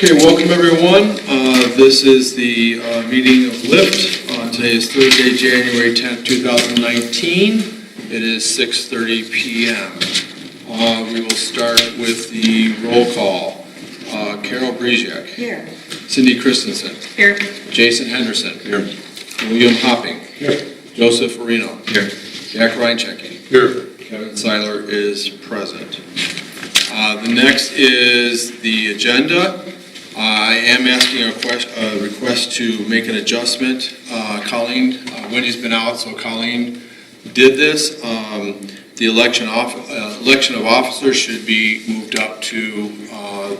Okay, welcome everyone. This is the meeting of LIFT. Today is Thursday, January 10th, 2019. It is 6:30 p.m. We will start with the roll call. Carol Breziak. Here. Cindy Christensen. Here. Jason Henderson. Here. William Hopping. Here. Joseph Areno. Here. Jack Reinchecking. Here. Kevin Seiler is present. The next is the agenda. I am asking a request to make an adjustment. Colleen, Wendy's been out, so Colleen did this. The election of officers should be moved up to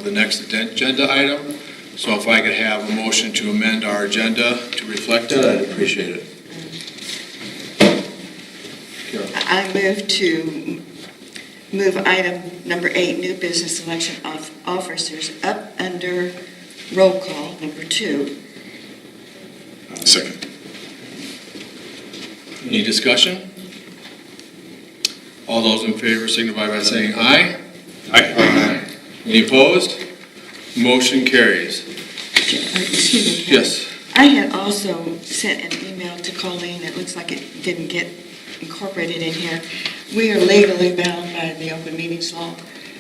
the next agenda item. So if I could have a motion to amend our agenda to reflect that, I'd appreciate it. I move item number 8, new business election of officers, up under roll call number 2. Second. Any discussion? All those in favor signify by saying aye. Aye. Any opposed? Motion carries. Excuse me, Ken. Yes. I had also sent an email to Colleen. It looks like it didn't get incorporated in here. We are legally bound by the open meetings law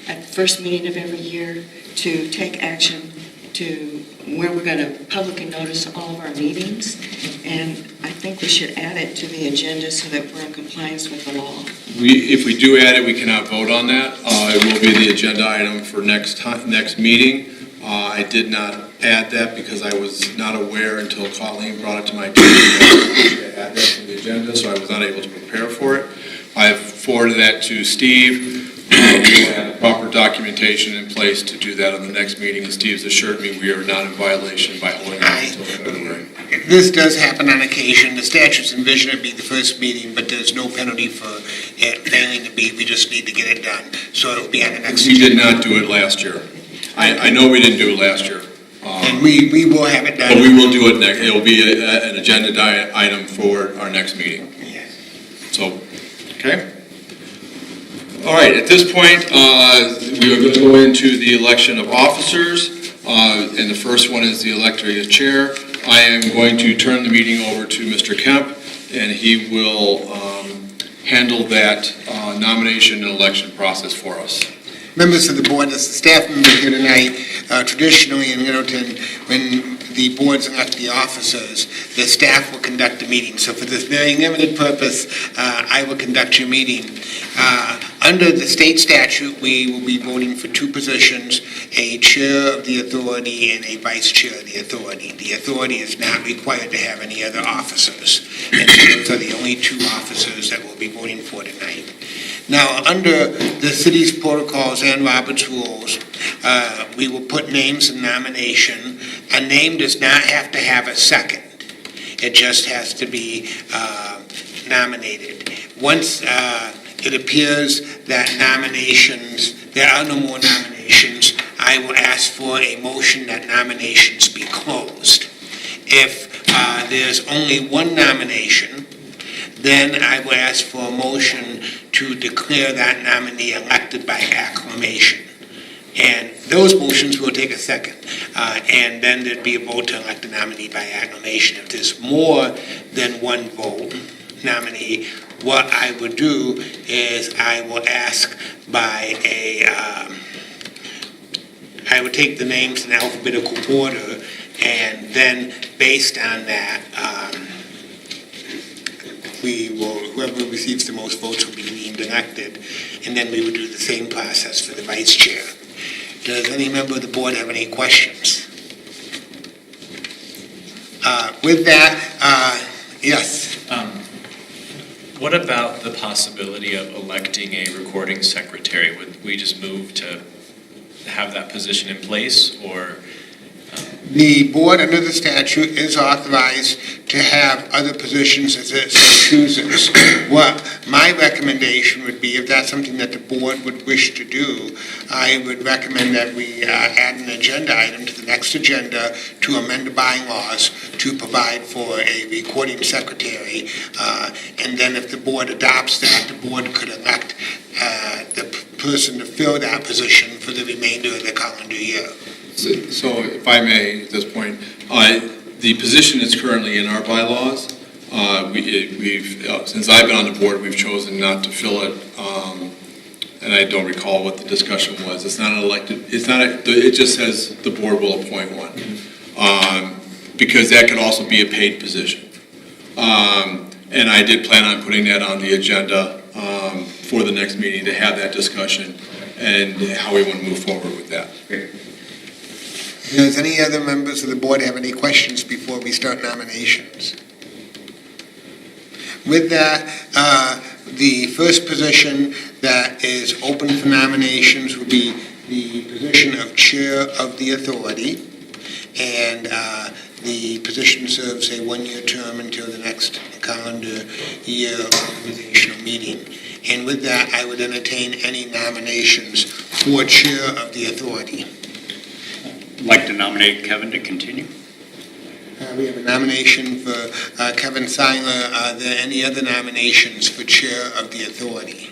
at the first meeting of every year to take action to where we're going to publicly notice all of our meetings. And I think we should add it to the agenda so that we're in compliance with the law. If we do add it, we cannot vote on that. It will be the agenda item for next meeting. I did not add that because I was not aware until Colleen brought it to my attention that we should add that to the agenda, so I was not able to prepare for it. I have forwarded that to Steve. We will have the proper documentation in place to do that on the next meeting, and Steve's assured me we are not in violation by holding it until February. This does happen on occasion. The statutes envision it be the first meeting, but there's no penalty for it failing to be. We just need to get it done. So it'll be on the next We did not do it last year. I know we didn't do it last year. And we will have it done. But we will do it next. It will be an agenda item for our next meeting. Yes. So, okay. All right, at this point, we are going to go into the election of officers, and the first one is the electing of chair. I am going to turn the meeting over to Mr. Kemp, and he will handle that nomination and election process for us. Members of the board, as the staff member here tonight, traditionally in Middleton, when the boards elect the officers, the staff will conduct the meeting. So for this very limited purpose, I will conduct your meeting. Under the state statute, we will be voting for 2 positions, a chair of the authority and a vice chair of the authority. The authority is not required to have any other officers. And so those are the only 2 officers that we'll be voting for tonight. Now, under the city's protocols and Robert's rules, we will put names in nomination. A name does not have to have a second. It just has to be nominated. Once it appears that there are no more nominations, I will ask for a motion that nominations be closed. If there's only one nomination, then I will ask for a motion to declare that nominee elected by acclamation. And those motions will take a second. And then there'd be a vote to elect the nominee by acclamation. If there's more than one vote nominee, what I would do is I will ask I would take the names in alphabetical order, and then based on that, whoever receives the most votes will be deemed elected, and then we would do the same process for the vice chair. Does any member of the board have any questions? With that, yes. What about the possibility of electing a recording secretary? Would we just move to have that position in place, or? The board under the statute is authorized to have other positions as it so chooses. What my recommendation would be, if that's something that the board would wish to do, I would recommend that we add an agenda item to the next agenda to amend the bylaws to provide for a recording secretary. And then if the board adopts that, the board could elect the person to fill that position for the remainder of the calendar year. So if I may, at this point, the position is currently in our bylaws. Since I've been on the board, we've chosen not to fill it, and I don't recall what the discussion was. It's not an elected, it just says the board will appoint one. Because that could also be a paid position. And I did plan on putting that on the agenda for the next meeting to have that discussion and how we want to move forward with that. Does any other members of the board have any questions before we start nominations? With that, the first position that is open for nominations will be the position of Chair of the Authority, and the position serves a one-year term until the next calendar year organizational meeting. And with that, I would entertain any nominations for Chair of the Authority. I'd like to nominate Kevin to continue. We have a nomination for Kevin Seiler. Are there any other nominations for Chair of the Authority?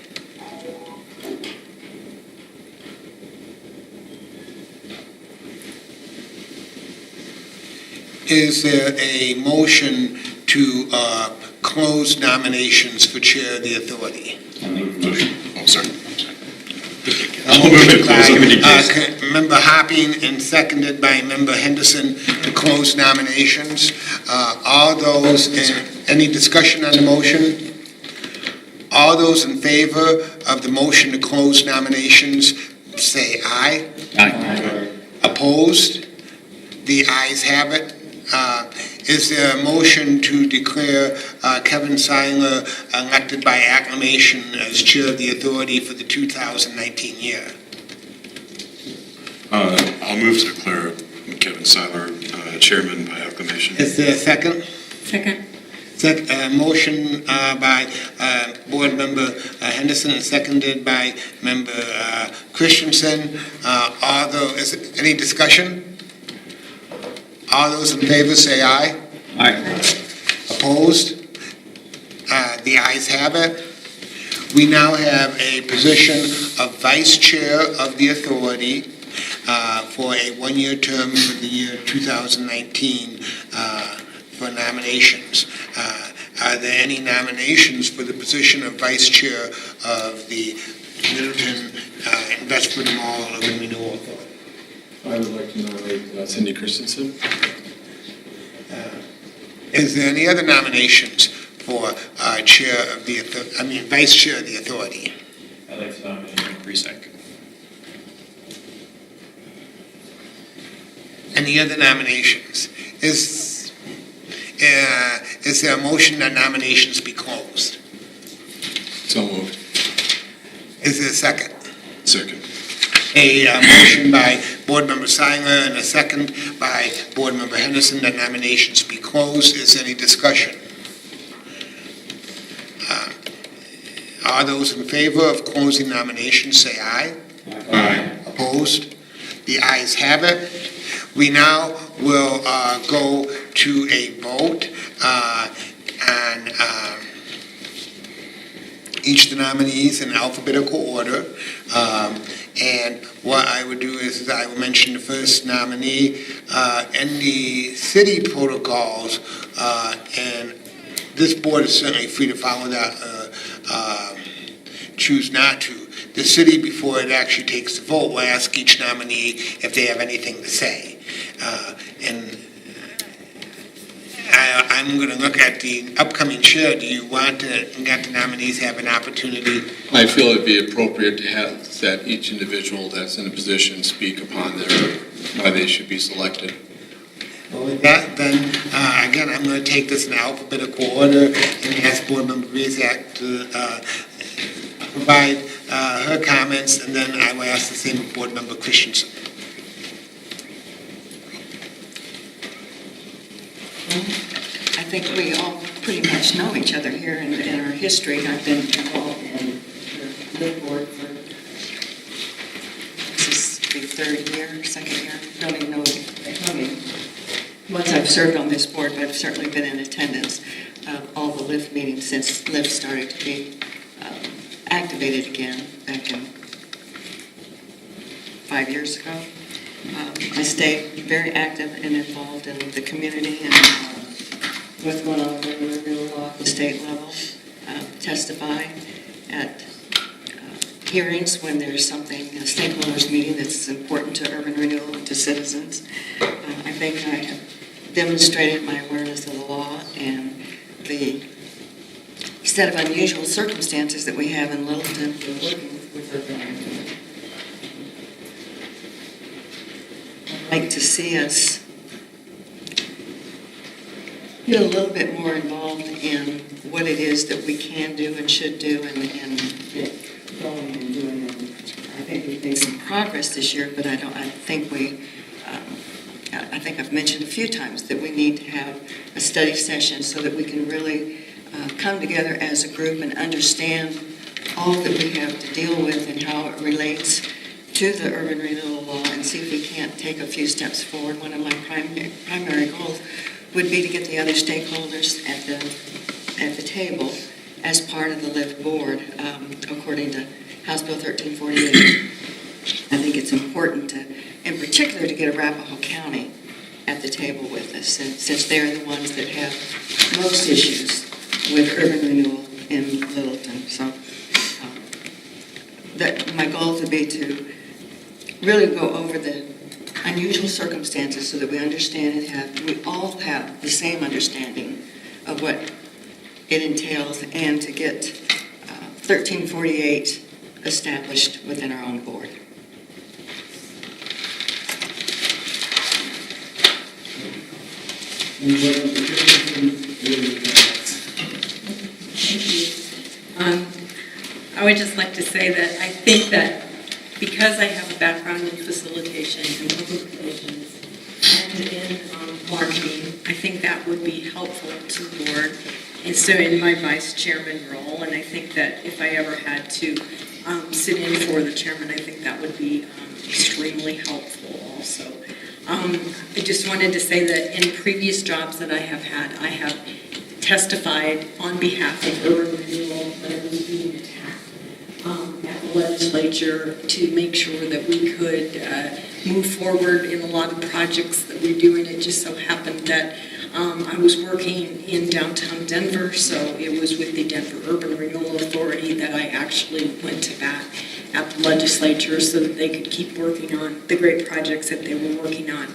Is there a motion to close nominations for Chair of the Authority? Oh, sorry. Motion by Member Hopping and seconded by Member Henderson to close nominations. All those, any discussion on the motion? All those in favor of the motion to close nominations, say aye. Aye. Opposed? The ayes have it. Is there a motion to declare Kevin Seiler elected by acclamation as Chair of the Authority for the 2019 year? I'll move to declare Kevin Seiler Chairman by acclamation. Is there a second? Second. Motion by Board Member Henderson and seconded by Member Christensen. Any discussion? All those in favor say aye. Aye. Opposed? The ayes have it. We now have a position of Vice Chair of the Authority for a one-year term for the year 2019 for nominations. Are there any nominations for the position of Vice Chair of the Middleton Investment Mall Urban Renewal Authority? I would like to nominate Cindy Christensen. Is there any other nominations for Vice Chair of the Authority? I'd like to nominate Mike Brisek. Any other nominations? Is there a motion that nominations be closed? So moved. Is there a second? Second. A motion by Board Member Seiler and a second by Board Member Henderson that nominations be closed. Is there any discussion? Are those in favor of closing nominations say aye. Aye. Opposed? The ayes have it. We now will go to a vote on each of the nominees in alphabetical order. And what I would do is I will mention the first nominee in the city protocols, and this board is certainly free to follow that, choose not to. The city, before it actually takes the vote, will ask each nominee if they have anything to say. And I'm going to look at the upcoming chair. Do you want to let the nominees have an opportunity? I feel it'd be appropriate to have that each individual that's in a position speak upon why they should be selected. Well, with that, then, again, I'm going to take this in alphabetical order and ask Board Member Rizak to provide her comments, and then I will ask the same of Board Member Christensen. I think we all pretty much know each other here in our history. I've been involved in the Live Board for, this is the third year, second year, don't even know how many months I've served on this board, but I've certainly been in attendance of all the LIFT meetings since LIFT started to be activated again back in 5 years ago. I stay very active and involved in the community and what's going on with the renewal law at the state level. Testify at hearings when there's something, a stakeholders meeting that's important to urban renewal and to citizens. I think I have demonstrated my awareness of the law and the set of unusual circumstances that we have in Littleton for working with urban renewal. I'd like to see us get a little bit more involved in what it is that we can do and should do and get going and doing it. I think we've made some progress this year, but I think I've mentioned a few times that we need to have a study session so that we can really come together as a group and understand all that we have to deal with and how it relates to the urban renewal law and see if we can't take a few steps forward. One of my primary goals would be to get the other stakeholders at the table as part of the LIFT board, according to House Bill 1348. I think it's important to, in particular, to get Arapahoe County at the table with us, since they're the ones that have most issues with urban renewal in Littleton. So that my goal would be to really go over the unusual circumstances so that we understand we all have the same understanding of what it entails and to get 1348 established within our own board. I would just like to say that I think that because I have a background in facilitation and public relations and in marketing, I think that would be helpful to the board. And so in my vice chairman role, and I think that if I ever had to sit in for the chairman, I think that would be extremely helpful also. I just wanted to say that in previous jobs that I have had, I have testified on behalf of urban renewal when it was being attacked at the legislature to make sure that we could move forward in a lot of projects that we do. And it just so happened that I was working in downtown Denver, so it was with the Denver Urban Renewal Authority that I actually went to bat at the legislature so that they could keep working on the great projects that they were working on.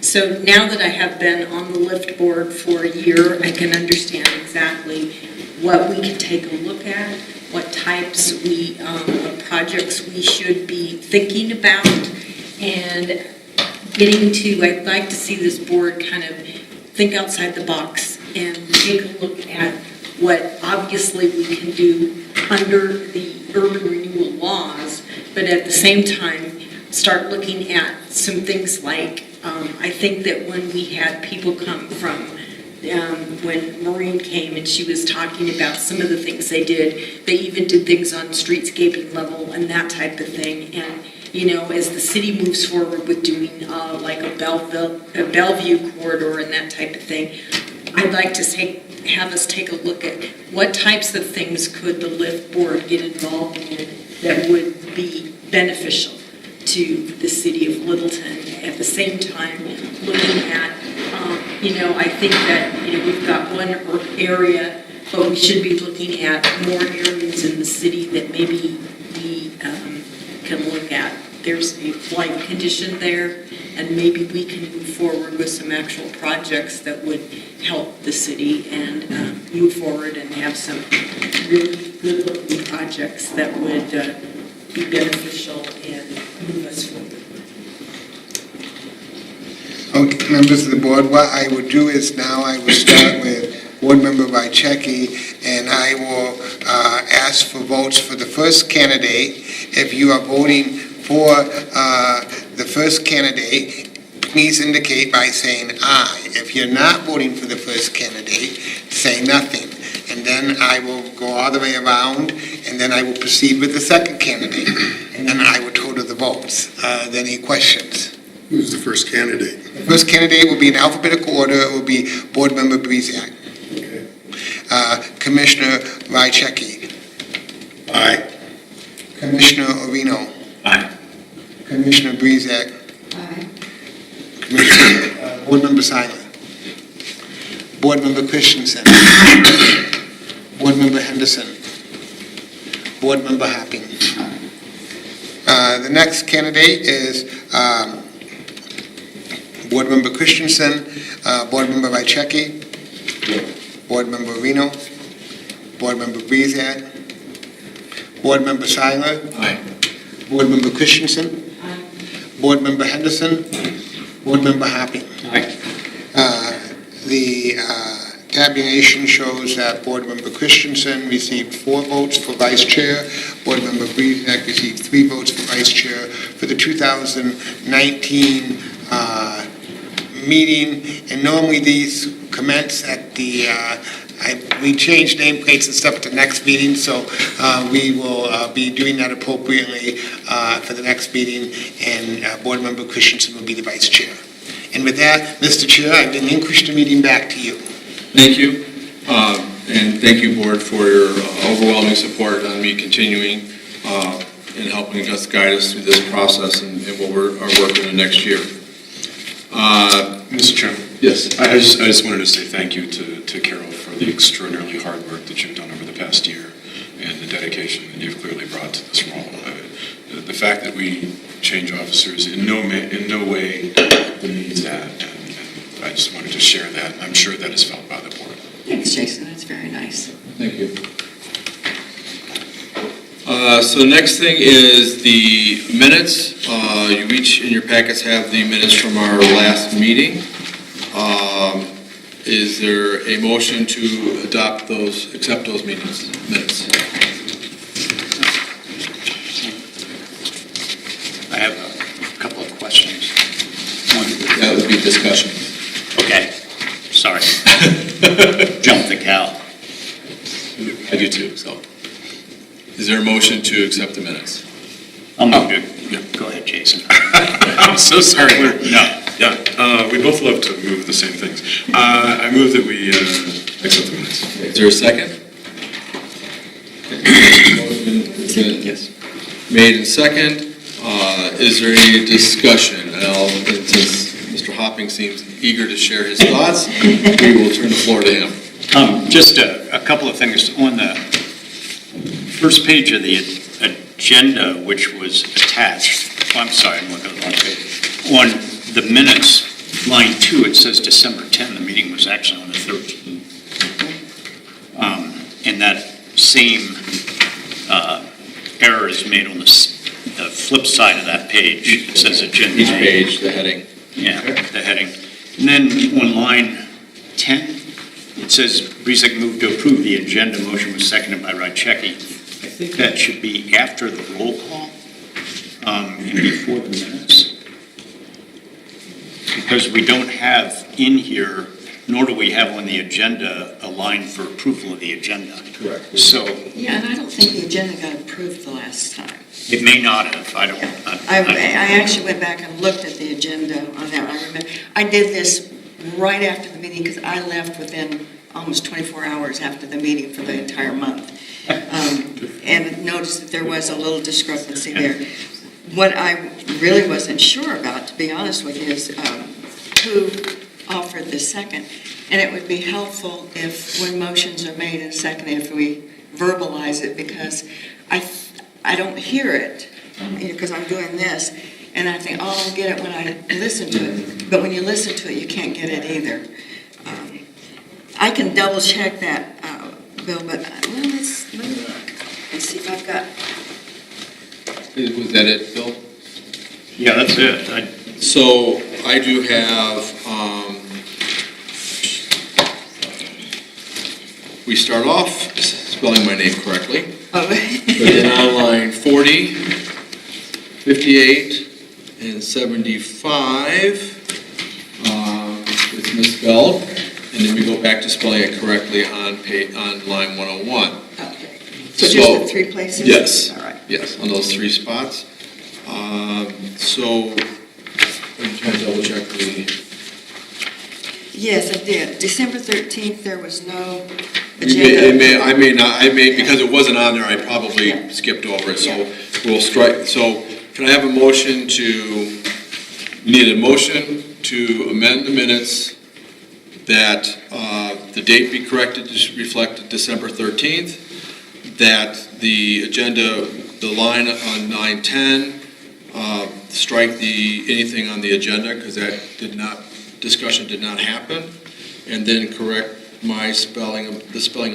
So now that I have been on the LIFT board for a year, I can understand exactly what we can take a look at, what types of projects we should be thinking about, and I'd like to see this board kind of think outside the box and take a look at what obviously we can do under the urban renewal laws, but at the same time start looking at some things like I think that when we had people come from when Maureen came and she was talking about some of the things they did, they even did things on streetscaping level and that type of thing. And as the city moves forward with doing like a Bellevue corridor and that type of thing, I'd like to have us take a look at what types of things could the LIFT board get involved in that would be beneficial to the city of Littleton. At the same time, looking at, I think that, we've got one area, but we should be looking at more areas in the city that maybe we can look at. There's a blight condition there, and maybe we can move forward with some actual projects that would help the city and move forward and have some really good-looking projects that would be beneficial and move us forward. Okay, members of the board, what I would do is now I will start with Board Member Rychecki, and I will ask for votes for the first candidate. If you are voting for the first candidate, please indicate by saying aye. If you're not voting for the first candidate, say nothing. And then I will go all the way around, and then I will proceed with the second candidate. And then I will total the votes. Are there any questions? Who's the first candidate? The first candidate will be in alphabetical order. It will be Board Member Breziak. Okay. Commissioner Rychecki. Aye. Commissioner Orino. Aye. Commissioner Breziak. Aye. Board Member Seiler. Board Member Christensen. Board Member Henderson. Board Member Hopping. The next candidate is Board Member Christensen, Board Member Rychecki, Board Member Reno, Board Member Breezat, Board Member Seiler, Aye. Board Member Christensen, Board Member Henderson, Board Member Hopping. Aye. The tabulation shows that Board Member Christensen received 4 votes for Vice Chair, Board Member Breezak received 3 votes for Vice Chair for the 2019 meeting, and normally these commence at the, we changed nameplates and stuff at the next meeting, so we will be doing that appropriately for the next meeting, and Board Member Christensen will be the Vice Chair. And with that, Mr. Chair, I relinquish the meeting back to you. Thank you, and thank you, Board, for your overwhelming support on me continuing and helping us guide us through this process and what we're working on next year. Mr. Chairman? Yes. I just wanted to say thank you to Carol for the extraordinarily hard work that you've done over the past year and the dedication that you've clearly brought to this role. The fact that we change officers in no way demeans that, and I just wanted to share that. I'm sure that is felt by the board. Thanks, Jason, that's very nice. Thank you. So next thing is the minutes. You each in your packets have the minutes from our last meeting. Is there a motion to accept those minutes? I have a couple of questions. That would be discussion. Okay, sorry. Jump the cow. I do too, so. Is there a motion to accept the minutes? I'll move to, go ahead, Jason. I'm so sorry. No. Yeah, we both love to move the same things. I move that we accept the minutes. Is there a second? Motion has been Yes. made and second. Is there any discussion? Since Mr. Hopping seems eager to share his thoughts, we will turn the floor to him. Just a couple of things. On the first page of the agenda, which was attached, I'm sorry, I'm looking at the wrong page. On the minutes, line 2, it says December 10. The meeting was actually on the 13th. And that same error is made on the flip side of that page. It says agenda. Each page, the heading. Yeah, the heading. And then on line 10, it says Breezak moved to approve the agenda. Motion was seconded by Rychecki. I think that should be after the roll call and before the minutes. Because we don't have in here, nor do we have on the agenda, a line for approval of the agenda. Correct. So Yeah, and I don't think the agenda got approved the last time. it may not have, I don't. I actually went back and looked at the agenda on that. I remember, I did this right after the meeting because I left within almost 24 hours after the meeting for the entire month. And noticed that there was a little discrepancy there. What I really wasn't sure about, to be honest with you, is who offered the second. And it would be helpful if, when motions are made and seconded, if we verbalize it, because I don't hear it, because I'm doing this, and I think, oh, I'll get it when I listen to it. But when you listen to it, you can't get it either. I can double check that, Bill, but, let me look and see if I've got. Was that it, Bill? Yeah, that's it. So I do have, we start off spelling my name correctly. Oh. But then on line 40, 58, and 75, it's misspelled. And then we go back to spelling it correctly on line 101. Okay. So just the 3 places? Yes. All right. Yes, on those 3 spots. So, I'm trying to double check the, Yes, I did. December 13th, there was no agenda. I may not, because it wasn't on there, I probably skipped over it, so we'll strike. So, can I have a motion to, we need a motion to amend the minutes that the date be corrected to reflect December 13th, that the agenda, the line on 9:10, strike anything on the agenda because that discussion did not happen, and then correct the spelling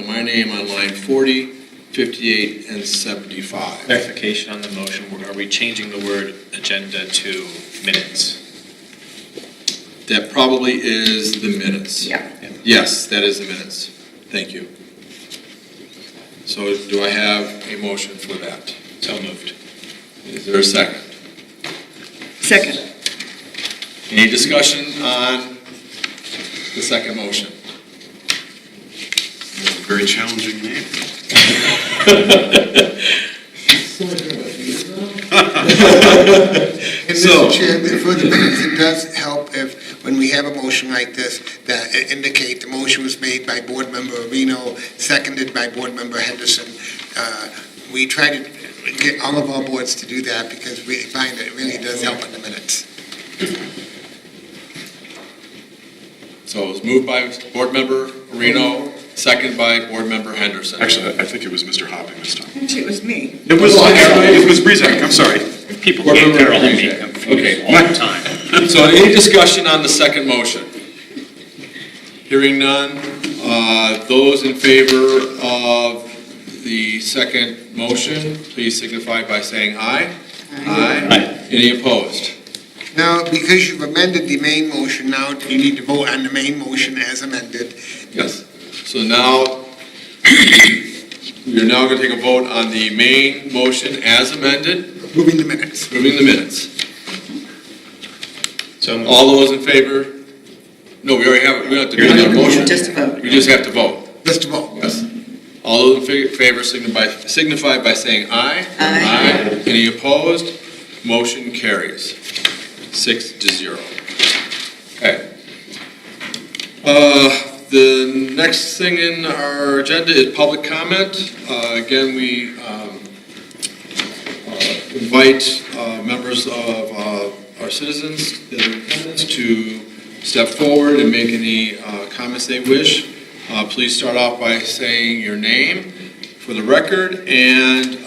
of my name on line 40, 58, and 75. Clarification on the motion, are we changing the word agenda to minutes? That probably is the minutes. Yeah. Yes, that is the minutes. Thank you. So do I have a motion for that? So moved. Is there a second? Second. Any discussion on the second motion? Very challenging name. And So- Mr. Chair, for the minutes, it does help if, when we have a motion like this, that it indicate the motion was made by Board Member Reno, seconded by Board Member Henderson. We try to get all of our boards to do that because we find that it really does help in the minutes. So it was moved by Board Member Reno, second by Board Member Henderson. Actually, I think it was Mr. Hopping this time. Actually, it was me. It was Breezak, I'm sorry. People Board get Member Carol and me Henderson. confused Okay. all the time. So any discussion on the second motion? Hearing none, those in favor of the second motion, please signify by saying aye. Aye. Any opposed? Now, because you've amended the main motion, now you need to vote on the main motion as amended. Yes. So now, we're now going to take a vote on the main motion as amended, Moving the minutes. moving the minutes. So moved. All those in favor? No, we already have it. We don't have to do another motion. Just a vote. We just have to vote. Just a vote. Yes. All those in favor signify by saying aye. Aye. Any opposed? Motion carries 6-0. Okay. The next thing in our agenda is public comment. Again, we invite members of our citizens that are in attendance to step forward and make any comments they wish. Please start off by saying your name for the record, and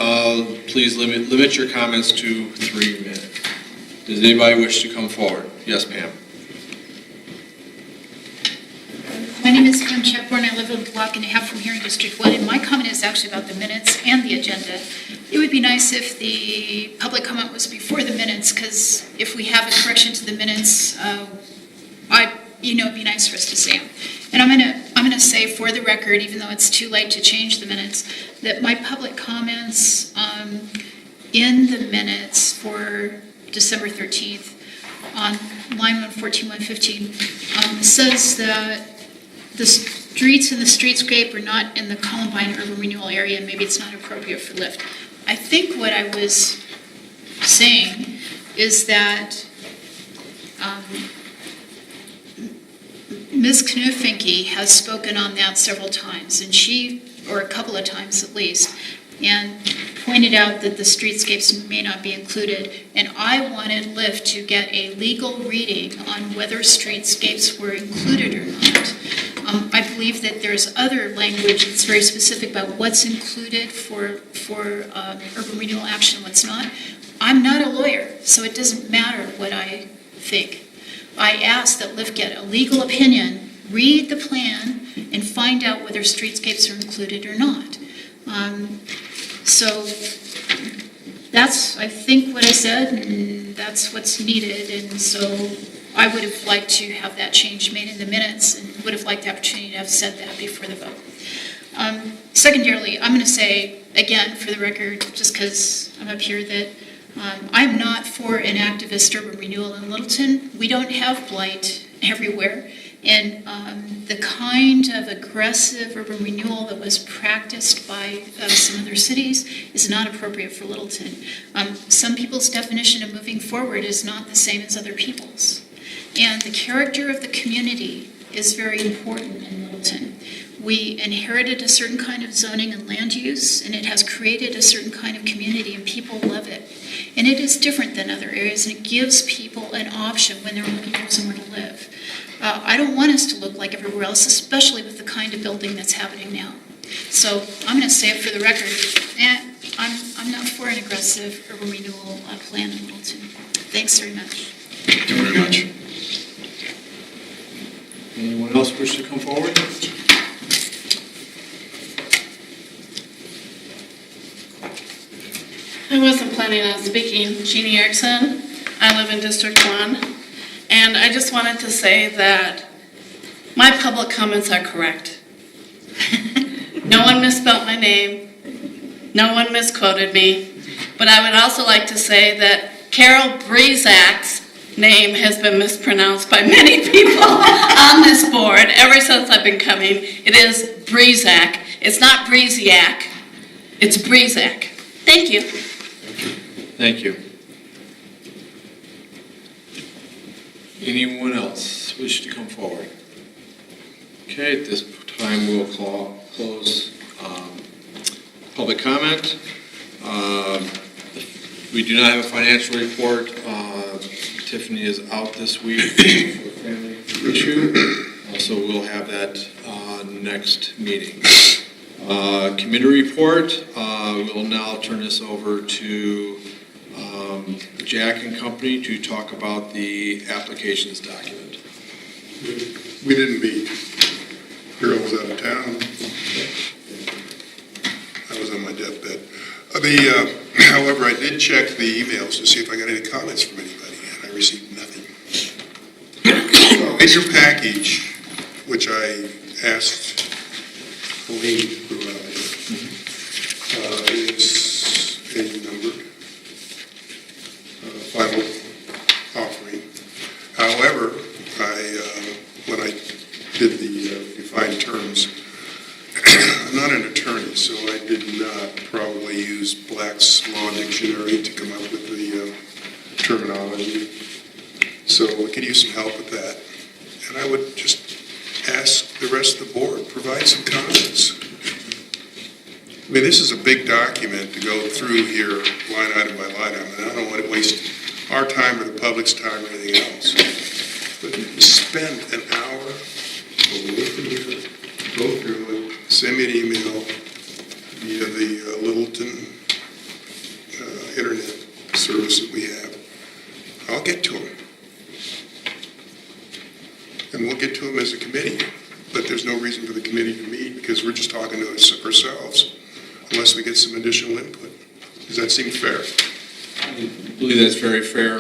please limit your comments to 3 minutes. Does anybody wish to come forward? Yes, Pam. My name is Pam Chapman. I live a block and a half from here in District 1, and my comment is actually about the minutes and the agenda. It would be nice if the public comment was before the minutes, because if we have a correction to the minutes, it'd be nice for us to see them. And I'm gonna say for the record, even though it's too late to change the minutes, that my public comments in the minutes for December 13th on line 114, 115 says that the streets and the streetscape are not in the Columbine urban renewal area, and maybe it's not appropriate for lift. I think what I was saying is that Ms. Knufinke has spoken on that several times, or a couple of times at least, and pointed out that the streetscapes may not be included. And I wanted Lyft to get a legal reading on whether streetscapes were included or not. I believe that there's other language that's very specific about what's included for urban renewal action, what's not. I'm not a lawyer, so it doesn't matter what I think. I asked that Lyft get a legal opinion, read the plan, and find out whether streetscapes are included or not. So that's, I think, what I said, and that's what's needed. And so I would have liked to have that change made in the minutes, and would have liked the opportunity to have said that before the vote. Secondarily, I'm going to say, again, for the record, just because I'm up here, that I'm not for an activist urban renewal in Littleton. We don't have blight everywhere. And the kind of aggressive urban renewal that was practiced by some other cities is not appropriate for Littleton. Some people's definition of moving forward is not the same as other people's. And the character of the community is very important in Littleton. We inherited a certain kind of zoning and land use, and it has created a certain kind of community, and people love it. And it is different than other areas, and it gives people an option when they're looking for somewhere to live. I don't want us to look like everywhere else, especially with the kind of building that's happening now. So I'm going to say it for the record, I'm not for an aggressive urban renewal plan in Littleton. Thanks very much. Thank you very much. Anyone else wish to come forward? I wasn't planning on speaking. Jeannie Erickson. I live in District 1. And I just wanted to say that my public comments are correct. No one misspelled my name. No one misquoted me. But I would also like to say that Carol Breezak's name has been mispronounced by many people on this board ever since I've been coming. It is Breezak. It's not Breeziak. It's Breezak. Thank you. Thank you. Anyone else wish to come forward? Okay, at this time we'll close public comment. We do not have a financial report. Tiffany is out this week for a family issue, so we'll have that next meeting. Committee report, we'll now turn this over to Jack and Company to talk about the applications document. We didn't meet. Carol was out of town. I was on my deathbed. However, I did check the emails to see if I got any comments from anybody, and I received nothing. In your package, which I asked Colleen to provide, is a numbered final offering. However, when I did the defined terms, I'm not an attorney, so I did not probably use Black's Law Dictionary to come up with the terminology. So we could use some help with that. And I would just ask the rest of the board, provide some comments. I mean, this is a big document to go through here, line item by line item, and I don't want to waste our time or the public's time or anything else. But spend an hour, go through it, send me an email via the Littleton internet service that we have. I'll get to them. And we'll get to them as a committee. But there's no reason for the committee to meet because we're just talking to ourselves unless we get some additional input. Does that seem fair? I believe that's very fair.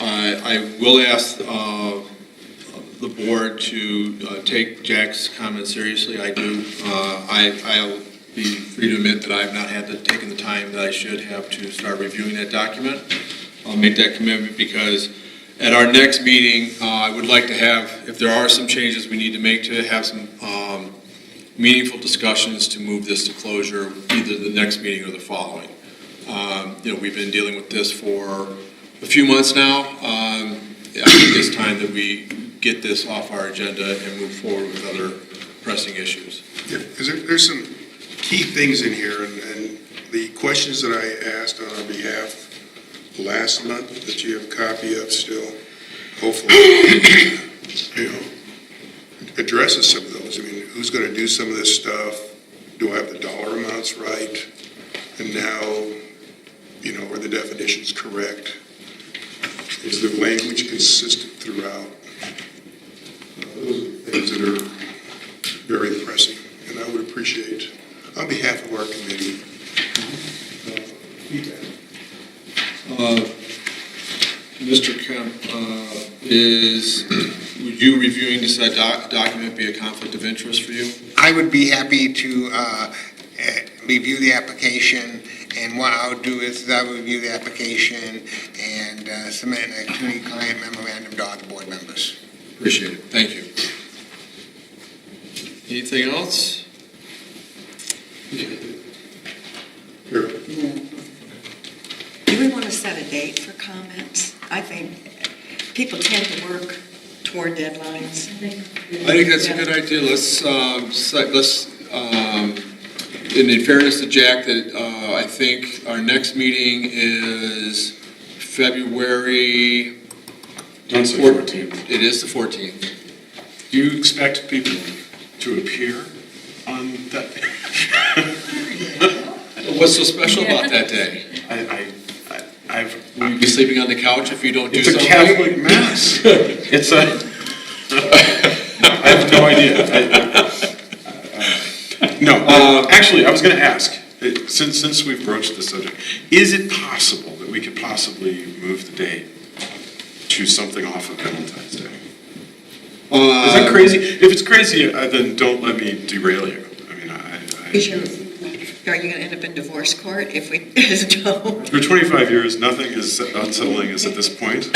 I will ask the board to take Jack's comments seriously. I do. I'll be free to admit that I've not taken the time that I should have to start reviewing that document. I'll make that commitment because at our next meeting, I would like to have, if there are some changes we need to make, to have some meaningful discussions to move this to closure, either the next meeting or the following. We've been dealing with this for a few months now. I think it's time that we get this off our agenda and move forward with other pressing issues. Yeah, because there's some key things in here, and the questions that I asked on our behalf last month that you have a copy of still, hopefully, addresses some of those. I mean, who's going to do some of this stuff? Do I have the dollar amounts right? And now, are the definitions correct? Is the language consistent throughout? Those are things that are very pressing, and I would appreciate, on behalf of our committee, feedback. Mr. Kemp, would you reviewing this document be a conflict of interest for you? I would be happy to review the application, and what I'll do is I will review the application and submit an attorney-client memorandum to all the board members. Appreciate it. Thank you. Anything else? Here. Do we want to set a date for comments? I think people tend to work toward deadlines. I think that's a good idea. In fairness to Jack, that I think our next meeting is February Don't say 14th. It is the 14th. Do you expect people to appear on that? What's so special about that day? Will you be sleeping on the couch if you don't do It's a something? Catholic mass. It's a, I have no idea. No, actually, I was going to ask, since we've broached the subject, is it possible that we could possibly move the date to something off of Valentine's Day? Is that crazy? If it's crazy, then don't let me derail you. I mean, Are you going to end up in divorce court if we don't? For 25 years, nothing as unsettling as at this point.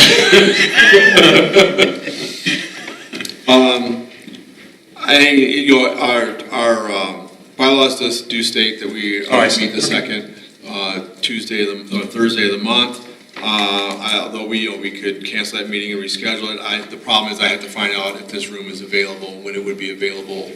Our bylaws do state that we always meet the second Thursday of the month. Although we could cancel that meeting and reschedule it. The problem is I have to find out if this room is available, when it would be available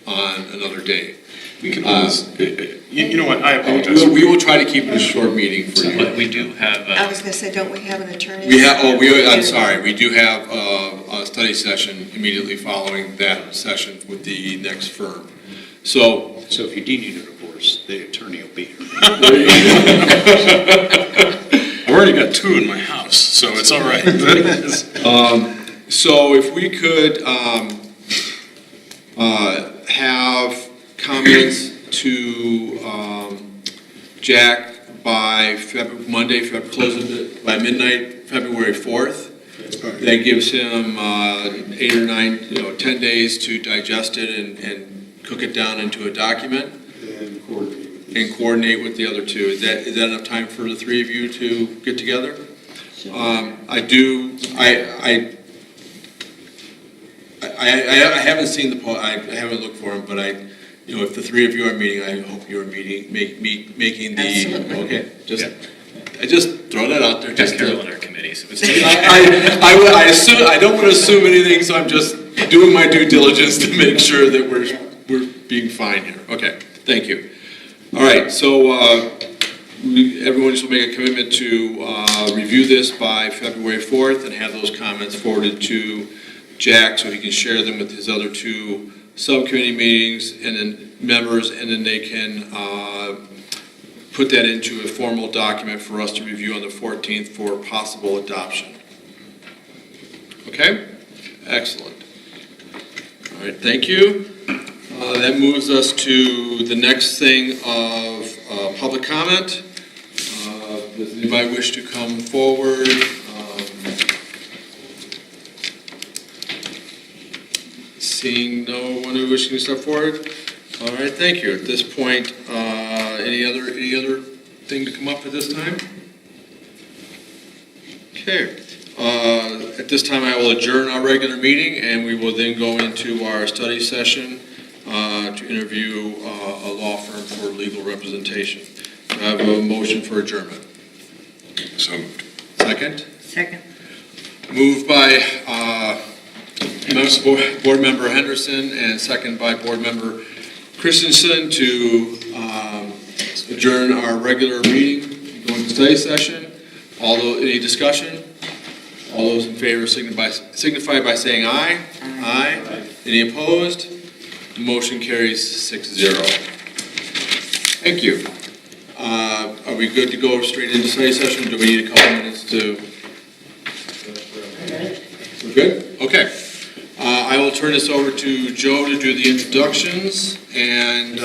on another day. We can always, you know what, I apologize. We will try to keep it a short meeting for you. But we do have, I was going to say, don't we have an attorney? I'm sorry, we do have a study session immediately following that session with the next firm. So if you do need a divorce, the attorney will be here. I've already got 2 in my house, so it's all right. So if we could have comments to Jack by by midnight, February 4th. That gives him 8 or 9, 10 days to digest it and cook it down into a document. And coordinate with the other 2. Is that enough time for the 3 of you to get together? I haven't seen I haven't looked for him, but if the 3 of you are meeting, I hope you are making the. Absolutely. Okay, I just throw that out there. just Carol on our committee, so it's. I don't want to assume anything, so I'm just doing my due diligence to make sure that we're being fine here. Okay, thank you. All right, so everyone should make a commitment to review this by February 4th and have those comments forwarded to Jack so he can share them with his other 2 subcommittee meetings and then members, and then they can put that into a formal document for us to review on the 14th for possible adoption. Okay? Excellent. All right, thank you. That moves us to the next thing of public comment. Does anybody wish to come forward? Seeing no one who wishing to step forward? All right, thank you. At this point, any other thing to come up at this time? Okay. At this time, I will adjourn our regular meeting, and we will then go into our study session to interview a law firm for legal representation. Do I have a motion for adjournment? So moved. Second? Second. Moved by Board Member Henderson and second by Board Member Christensen to adjourn our regular meeting, go into study session. Any discussion? All those in favor signify by saying aye. Aye. Any opposed? Motion carries 6-0. Thank you. Are we good to go straight into study session? Do we need a couple minutes to? We're good? Okay. I will turn this over to Joe to do the introductions, and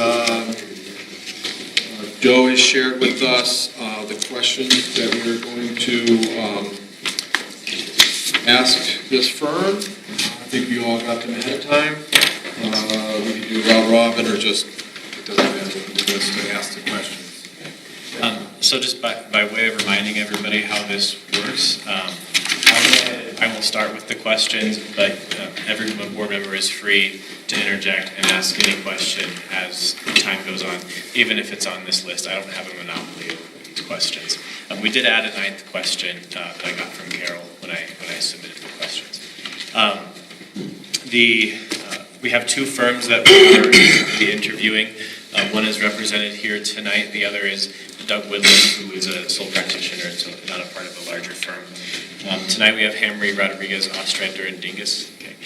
Joe has shared with us the questions that we're going to ask this firm. I think you all got them ahead of time. We can do round robin or just, it doesn't matter, just to ask the questions. So just by way of reminding everybody how this works, I will start with the questions, but every board member is free to interject and ask any question as time goes on, even if it's on this list. I don't have a monopoly of these questions. We did add a 9th question that I got from Carol when I submitted the questions. We have 2 firms that we are be interviewing. One is represented here tonight. The other is Doug Woodland, who is a sole practitioner, so not a part of a larger firm. Tonight we have Hamri, Rodriguez, Ostrander, and Dingus. Okay.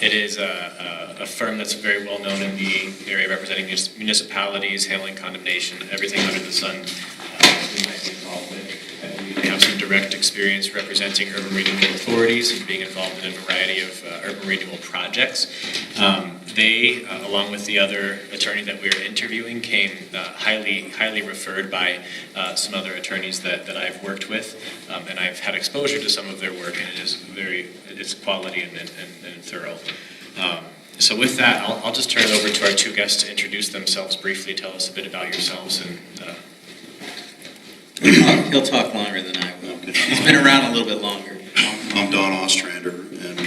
It is a firm that's very well known in the area, representing municipalities, handling condemnation, everything under the sun we might be involved with. They have some direct experience representing urban renewal authorities and being involved in a variety of urban renewal projects. They, along with the other attorney that we were interviewing, came highly referred by some other attorneys that I've worked with, and I've had exposure to some of their work, and it's quality and thorough. So with that, I'll just turn it over to our two guests to introduce themselves briefly, tell us a bit about yourselves, and He'll talk longer than I will. He's been around a little bit longer. I'm Don Ostrander, and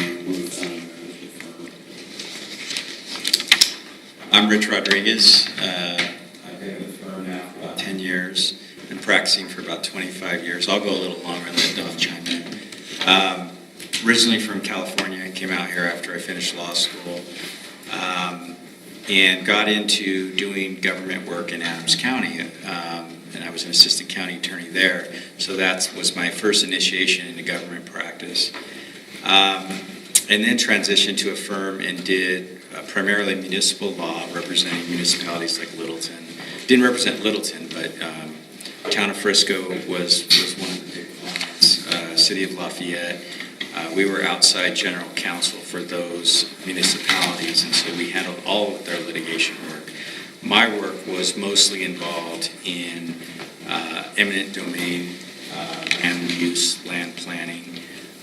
I'm Rich Rodriguez. I've been with the firm now for about 10 years. Been practicing for about 25 years. I'll go a little longer and let Don chime in. Originally from California, I came out here after I finished law school and got into doing government work in Adams County. And I was an assistant county attorney there. So that was my first initiation into government practice. And then transitioned to a firm and did primarily municipal law, representing municipalities like Littleton. Didn't represent Littleton, but Town of Frisco was one of the big clients. City of Lafayette. We were outside general counsel for those municipalities, and so we handled all of their litigation work. My work was mostly involved in eminent domain, land use, land planning,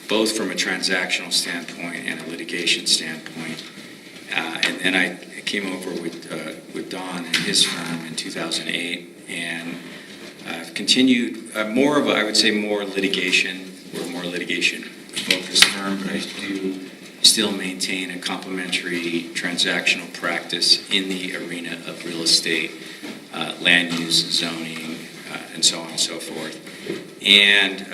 both from a transactional standpoint and a litigation standpoint. And then I came over with Don and his firm in 2008, and I've continued more litigation. We're a more litigation-focused firm, but I do still maintain a complementary transactional practice in the arena of real estate, land use, zoning, and so on and so forth. And,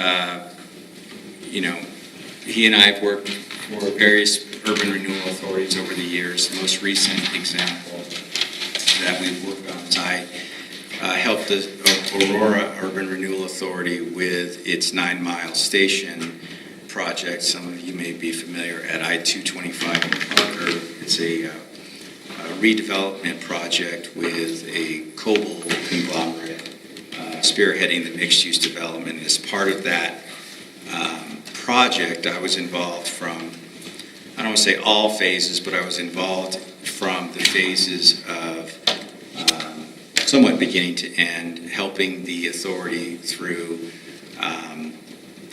he and I have worked for various urban renewal authorities over the years. The most recent example that we've worked on is I helped the Aurora Urban Renewal Authority with its 9 Mile Station project. Some of you may be familiar at I-225 in Parker. It's a redevelopment project with a Coble conglomerate spearheading the mixed-use development. As part of that project, I was involved from, I don't want to say all phases, but I was involved from the phases of somewhat beginning to end, helping the authority through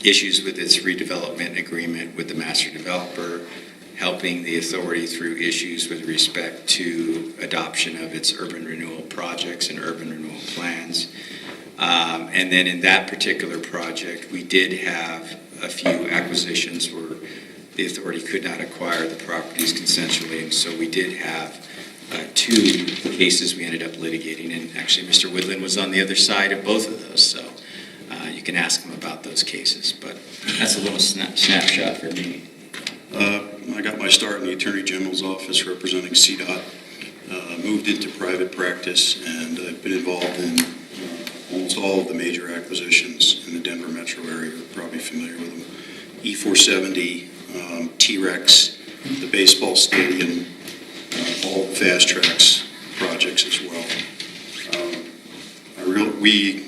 issues with its redevelopment agreement with the master developer, helping the authority through issues with respect to adoption of its urban renewal projects and urban renewal plans. And then in that particular project, we did have a few acquisitions where the authority could not acquire the properties consensually, and so we did have 2 cases we ended up litigating, and actually Mr. Woodland was on the other side of both of those, so you can ask him about those cases, but that's a little snapshot for me. I got my start in the Attorney General's office representing CDOT, moved into private practice, and I've been involved in almost all of the major acquisitions in the Denver metro area. You're probably familiar with them. E470, T-Rex, the baseball stadium, all the fast tracks projects as well. We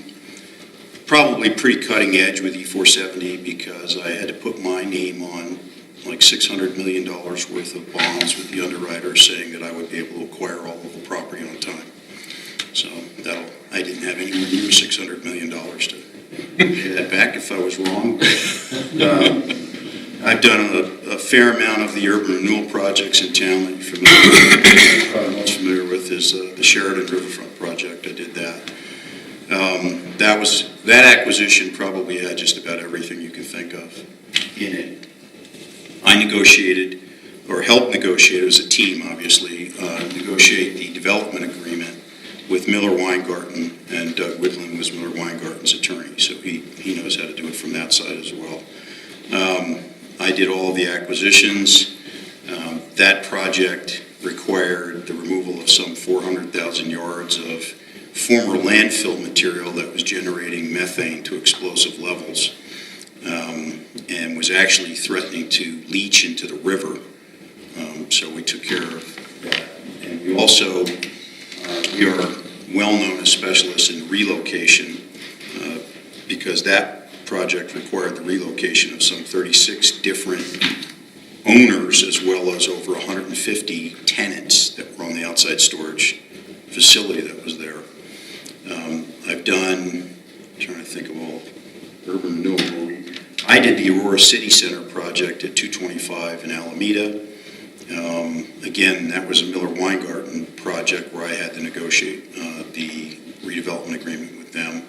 probably pretty cutting edge with E470 because I had to put my name on like $600 million worth of bonds with the underwriter saying that I would be able to acquire all of the property on time. So I didn't have anywhere near $600 million to pay that back if I was wrong. I've done a fair amount of the urban renewal projects in town that you're probably most familiar with is the Sheridan Riverfront project. I did that. That acquisition probably had just about everything you can think of in it. I negotiated, or helped negotiate, it was a team obviously, negotiate the development agreement with Miller Weingarten, and Doug Woodland was Miller Weingarten's attorney, so he knows how to do it from that side as well. I did all the acquisitions. That project required the removal of some 400,000 yards of former landfill material that was generating methane to explosive levels. and was actually threatening to leach into the river. So we took care of that. And we also, we are well-known as specialists in relocation because that project required the relocation of some 36 different owners as well as over 150 tenants that were on the outside storage facility that was there. I've done, I'm trying to think of all, urban renewal. I did the Aurora City Center project at 225 in Alameda. Again, that was a Miller Weingarten project where I had to negotiate the redevelopment agreement with them.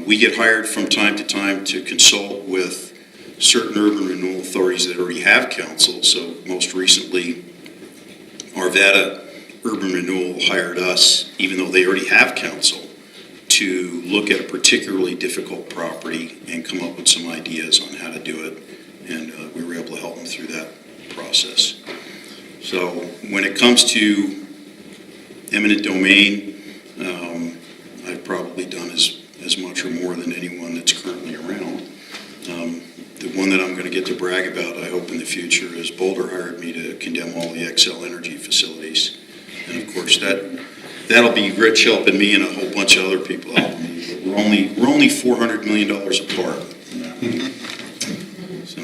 We get hired from time to time to consult with certain urban renewal authorities that already have council. So most recently, Arvada Urban Renewal hired us, even though they already have council, to look at a particularly difficult property and come up with some ideas on how to do it. And we were able to help them through that process. So when it comes to eminent domain, I've probably done as much or more than anyone that's currently around. The one that I'm going to get to brag about, I hope in the future, is Boulder hired me to condemn all the Xcel Energy facilities. And of course, that'll be Rich helping me and a whole bunch of other people helping me. But we're only $400 million apart. So.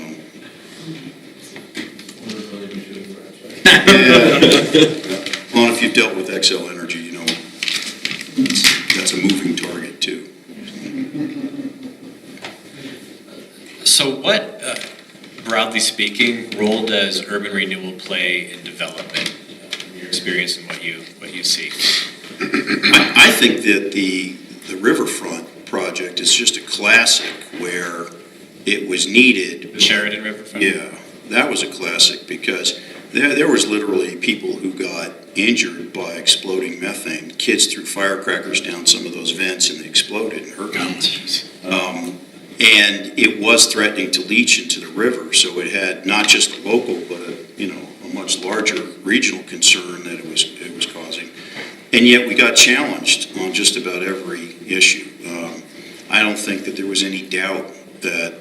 Well, if you've dealt with Xcel Energy, you know that's a moving target too. So what, broadly speaking, role does urban renewal play in development, from your experience and what you see? I think that the Riverfront project is just a classic where it was needed. The Sheridan Riverfront? Yeah, that was a classic because there was literally people who got injured by exploding methane. Kids threw firecrackers down some of those vents and they exploded and hurt them. And it was threatening to leach into the river, so it had not just a local, but a much larger regional concern that it was causing. And yet we got challenged on just about every issue. I don't think that there was any doubt that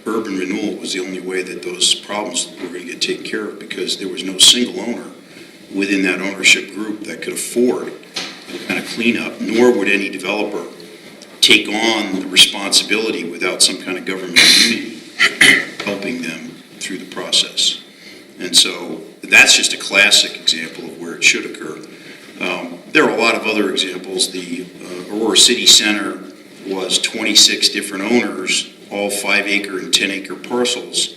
urban renewal was the only way that those problems were going to get taken care of because there was no single owner within that ownership group that could afford the kind of cleanup, nor would any developer take on the responsibility without some kind of government unity helping them through the process. And so that's just a classic example of where it should occur. There are a lot of other examples. The Aurora City Center was 26 different owners, all 5-acre and 10-acre parcels,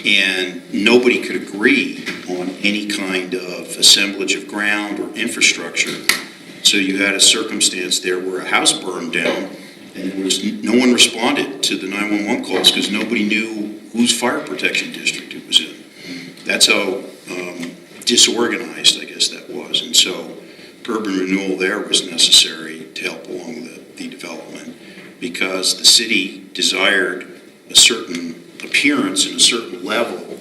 and nobody could agree on any kind of assemblage of ground or infrastructure. So you had a circumstance there where a house burned down and no one responded to the 911 calls because nobody knew whose fire protection district it was in. That's how disorganized, I guess, that was. And so urban renewal there was necessary to help along the development because the city desired a certain appearance and a certain level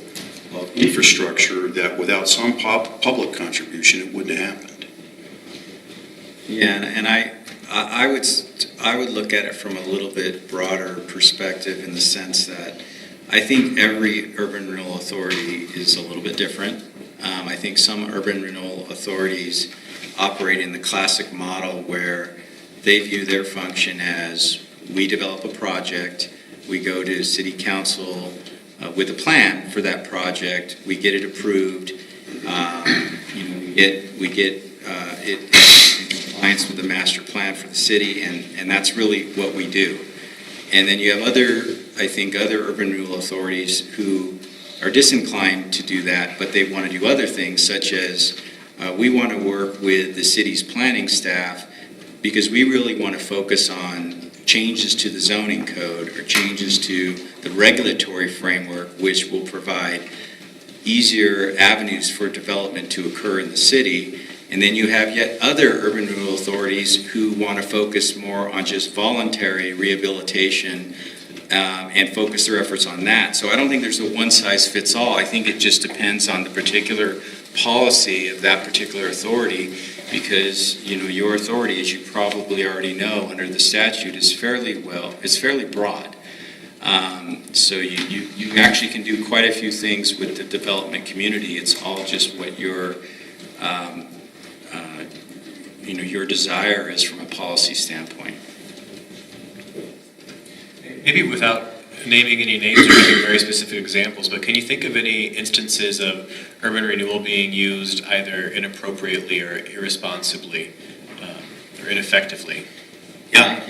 of infrastructure that without some public contribution, it wouldn't have happened. Yeah, and I would look at it from a little bit broader perspective in the sense that I think every urban renewal authority is a little bit different. I think some urban renewal authorities operate in the classic model where they view their function as we develop a project, we go to city council with a plan for that project, we get it approved, we get it in compliance with the master plan for the city, and that's really what we do. And then you have other urban renewal authorities who are disinclined to do that, but they want to do other things, such as we want to work with the city's planning staff because we really want to focus on changes to the zoning code or changes to the regulatory framework, which will provide easier avenues for development to occur in the city. And then you have yet other urban renewal authorities who want to focus more on just voluntary rehabilitation and focus their efforts on that. So I don't think there's a one-size-fits-all. I think it just depends on the particular policy of that particular authority because, your authority, as you probably already know, under the statute is fairly broad. So you actually can do quite a few things with the development community. It's all just what your your desire is from a policy standpoint. Maybe without naming any names or giving very specific examples, but can you think of any instances of urban renewal being used either inappropriately or irresponsibly or ineffectively? Yeah.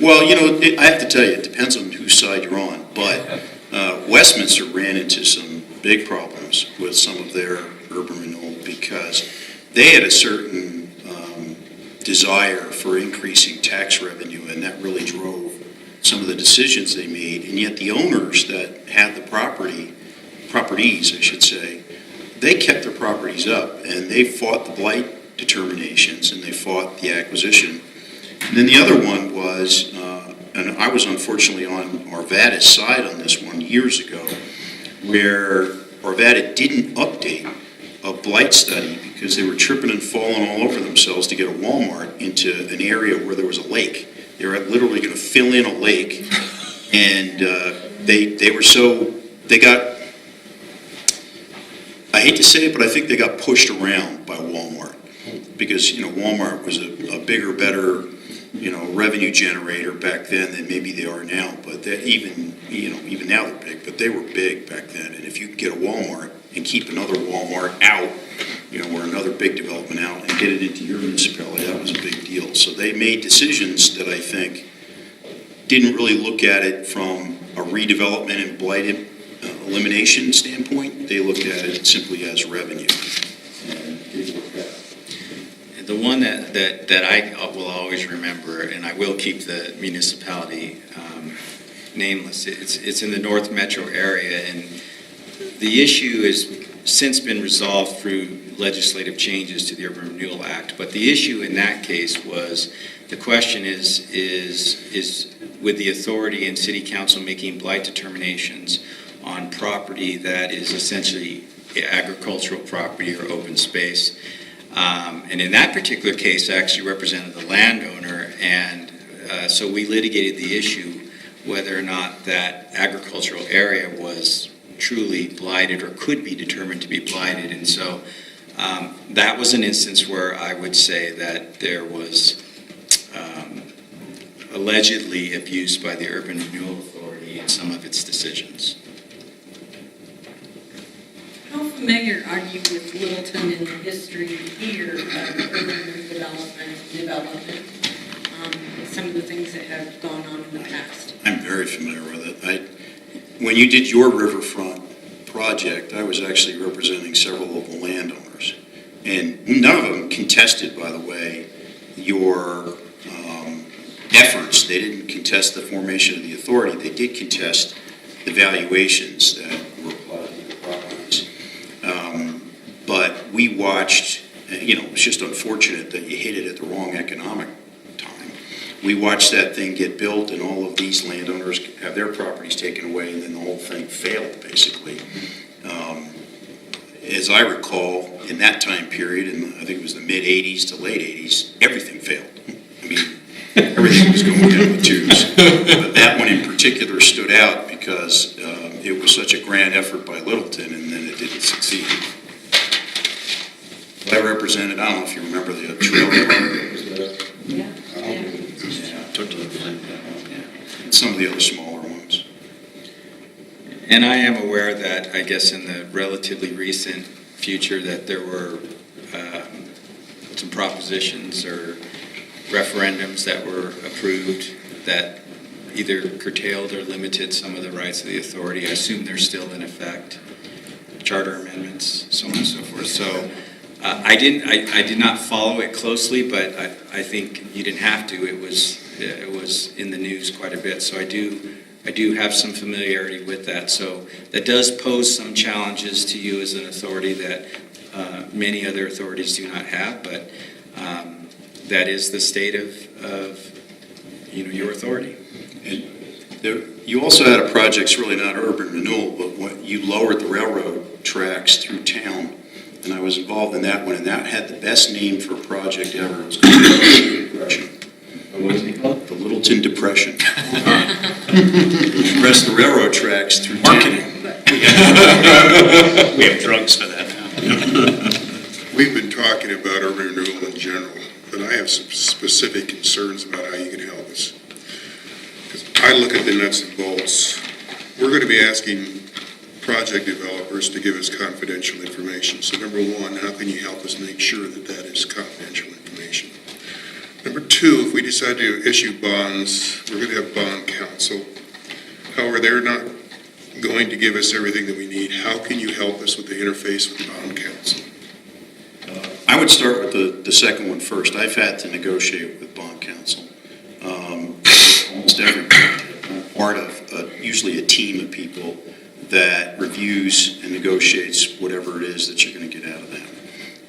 Well, I have to tell you, it depends on whose side you're on, but Westminster ran into some big problems with some of their urban renewal because they had a certain desire for increasing tax revenue, and that really drove some of the decisions they made, and yet the owners that had the properties, I should say, they kept their properties up, and they fought the blight determinations, and they fought the acquisition. And then the other one was, and I was unfortunately on Arvada's side on this one years ago, where Arvada didn't update a blight study because they were tripping and falling all over themselves to get a Walmart into an area where there was a lake. They were literally going to fill in a lake, and they got, I hate to say it, but I think they got pushed around by Walmart because, Walmart was a bigger, better, revenue generator back then than maybe they are now. But that even now they're big, but they were big back then. And if you could get a Walmart and keep another Walmart out, or another big development out and get it into your municipality, that was a big deal. So they made decisions that I think didn't really look at it from a redevelopment and blight elimination standpoint. They looked at it simply as revenue. And it worked out. The one that I will always remember, and I will keep the municipality nameless, it's in the North Metro area, and the issue has since been resolved through legislative changes to the Urban Renewal Act. But the issue in that case was, the question is with the authority and city council making blight determinations on property that is essentially agricultural property or open space. And in that particular case, I actually represented the landowner, and so we litigated the issue whether or not that agricultural area was truly blighted or could be determined to be blighted. And so that was an instance where I would say that there was allegedly abuse by the Urban Renewal Authority in some of its decisions. How familiar are you with Littleton and the history here of urban development, some of the things that have gone on in the past? I'm very familiar with it. When you did your riverfront project, I was actually representing several of the landowners. And none of them contested, by the way, your efforts. They didn't contest the formation of the authority. They did contest the valuations that were applied to the properties. But we watched, it's just unfortunate that you hit it at the wrong economic time. We watched that thing get built, and all of these landowners have their properties taken away, and then the whole thing failed, basically. As I recall, in that time period, and I think it was the mid-'80s to late '80s, everything failed. I mean, everything was going down the tubes. But that one in particular stood out because it was such a grand effort by Littleton, and then it didn't succeed. I represented, I don't know if you remember the trailer park that was there. Yeah. Took to the flint. And some of the other smaller ones. And I am aware that, I guess, in the relatively recent future, that there were some propositions or referendums that were approved that either curtailed or limited some of the rights of the authority. I assume they're still in effect. Charter amendments, so on and so forth. So I did not follow it closely, but I think you didn't have to. It was in the news quite a bit. So I do have some familiarity with that. So that does pose some challenges to you as an authority that many other authorities do not have, but that is the state of your authority. And you also had a project, it's really not urban renewal, but when you lowered the railroad tracks through town, and I was involved in that one, and that had the best name for a project ever. It was called Compression. built-in depression. Rest the railroad tracks through marketing. We have drugs for that now. We've been talking about urban renewal in general, but I have some specific concerns about how you can help us. 'Cause I look at the nuts and bolts. We're going to be asking project developers to give us confidential information. So number one, how can you help us make sure that that is confidential information? Number two, if we decide to issue bonds, we're going to have bond counsel. However, they're not going to give us everything that we need. How can you help us with the interface with bond counsel? I would start with the second one first. I've had to negotiate with bond counsel. Almost every part of usually a team of people that reviews and negotiates whatever it is that you're going to get out of that.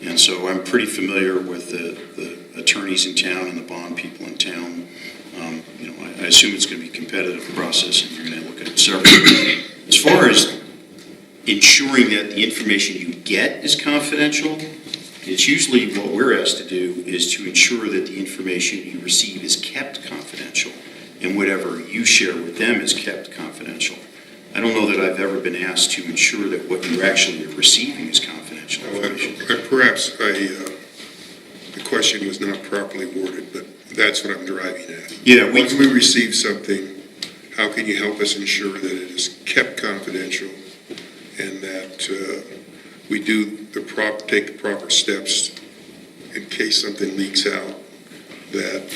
And so I'm pretty familiar with the attorneys in town and the bond people in town. I assume it's going to be a competitive process, and you're going to look at it separately. As far as ensuring that the information you get is confidential, it's usually what we're asked to do is to ensure that the information you receive is kept confidential, and whatever you share with them is kept confidential. I don't know that I've ever been asked to ensure that what you actually are receiving is confidential information. Perhaps the question was not properly worded, but that's what I'm driving at. Yeah, Once we receive something, how can you help us ensure that it is kept confidential and that we do take the proper steps in case something leaks out, that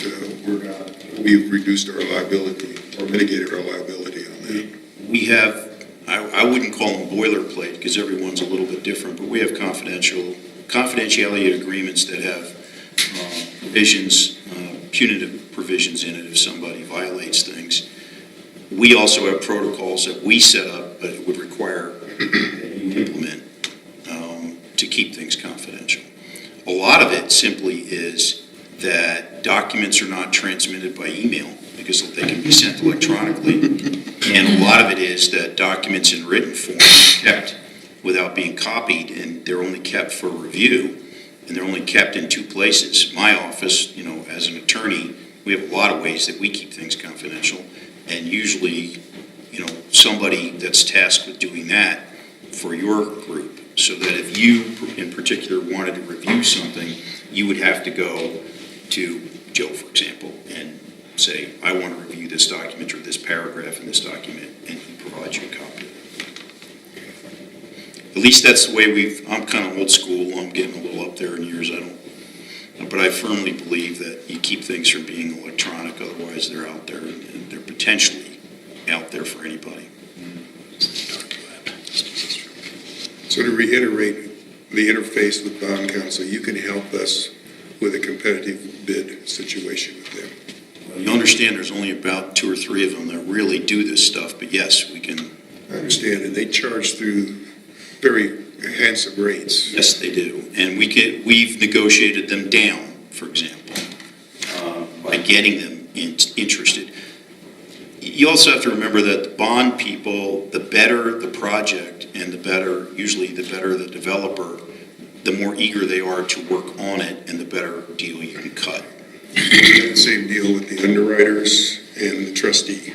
we've reduced our liability or mitigated our liability on that? We have, I wouldn't call them boilerplate because everyone's a little bit different, but we have confidentiality agreements that have provisions, punitive provisions in it if somebody violates things. We also have protocols that we set up, but it would require that you implement to keep things confidential. A lot of it simply is that documents are not transmitted by email because they can be sent electronically. And a lot of it is that documents in written form are kept without being copied, and they're only kept for review, and they're only kept in two places. My office, as an attorney, we have a lot of ways that we keep things confidential, and usually, somebody that's tasked with doing that for your group, so that if you in particular wanted to review something, you would have to go to Joe, for example, and say, I want to review this document or this paragraph in this document, and he provides you a copy. At least that's the way I'm kind of old school. I'm getting a little up there in years. But I firmly believe that you keep things from being electronic, otherwise they're out there, and they're potentially out there for anybody. So to reiterate, the interface with bond counsel, you can help us with a competitive bid situation with them. You understand there's only about 2 or 3 of them that really do this stuff, but yes, we can. I understand, and they charge through very handsome rates. Yes, they do. And we've negotiated them down, for example, by getting them interested. You also have to remember that the bond people, the better the project and usually the better the developer, the more eager they are to work on it and the better deal you can cut. We have the same deal with the underwriters and the trustee.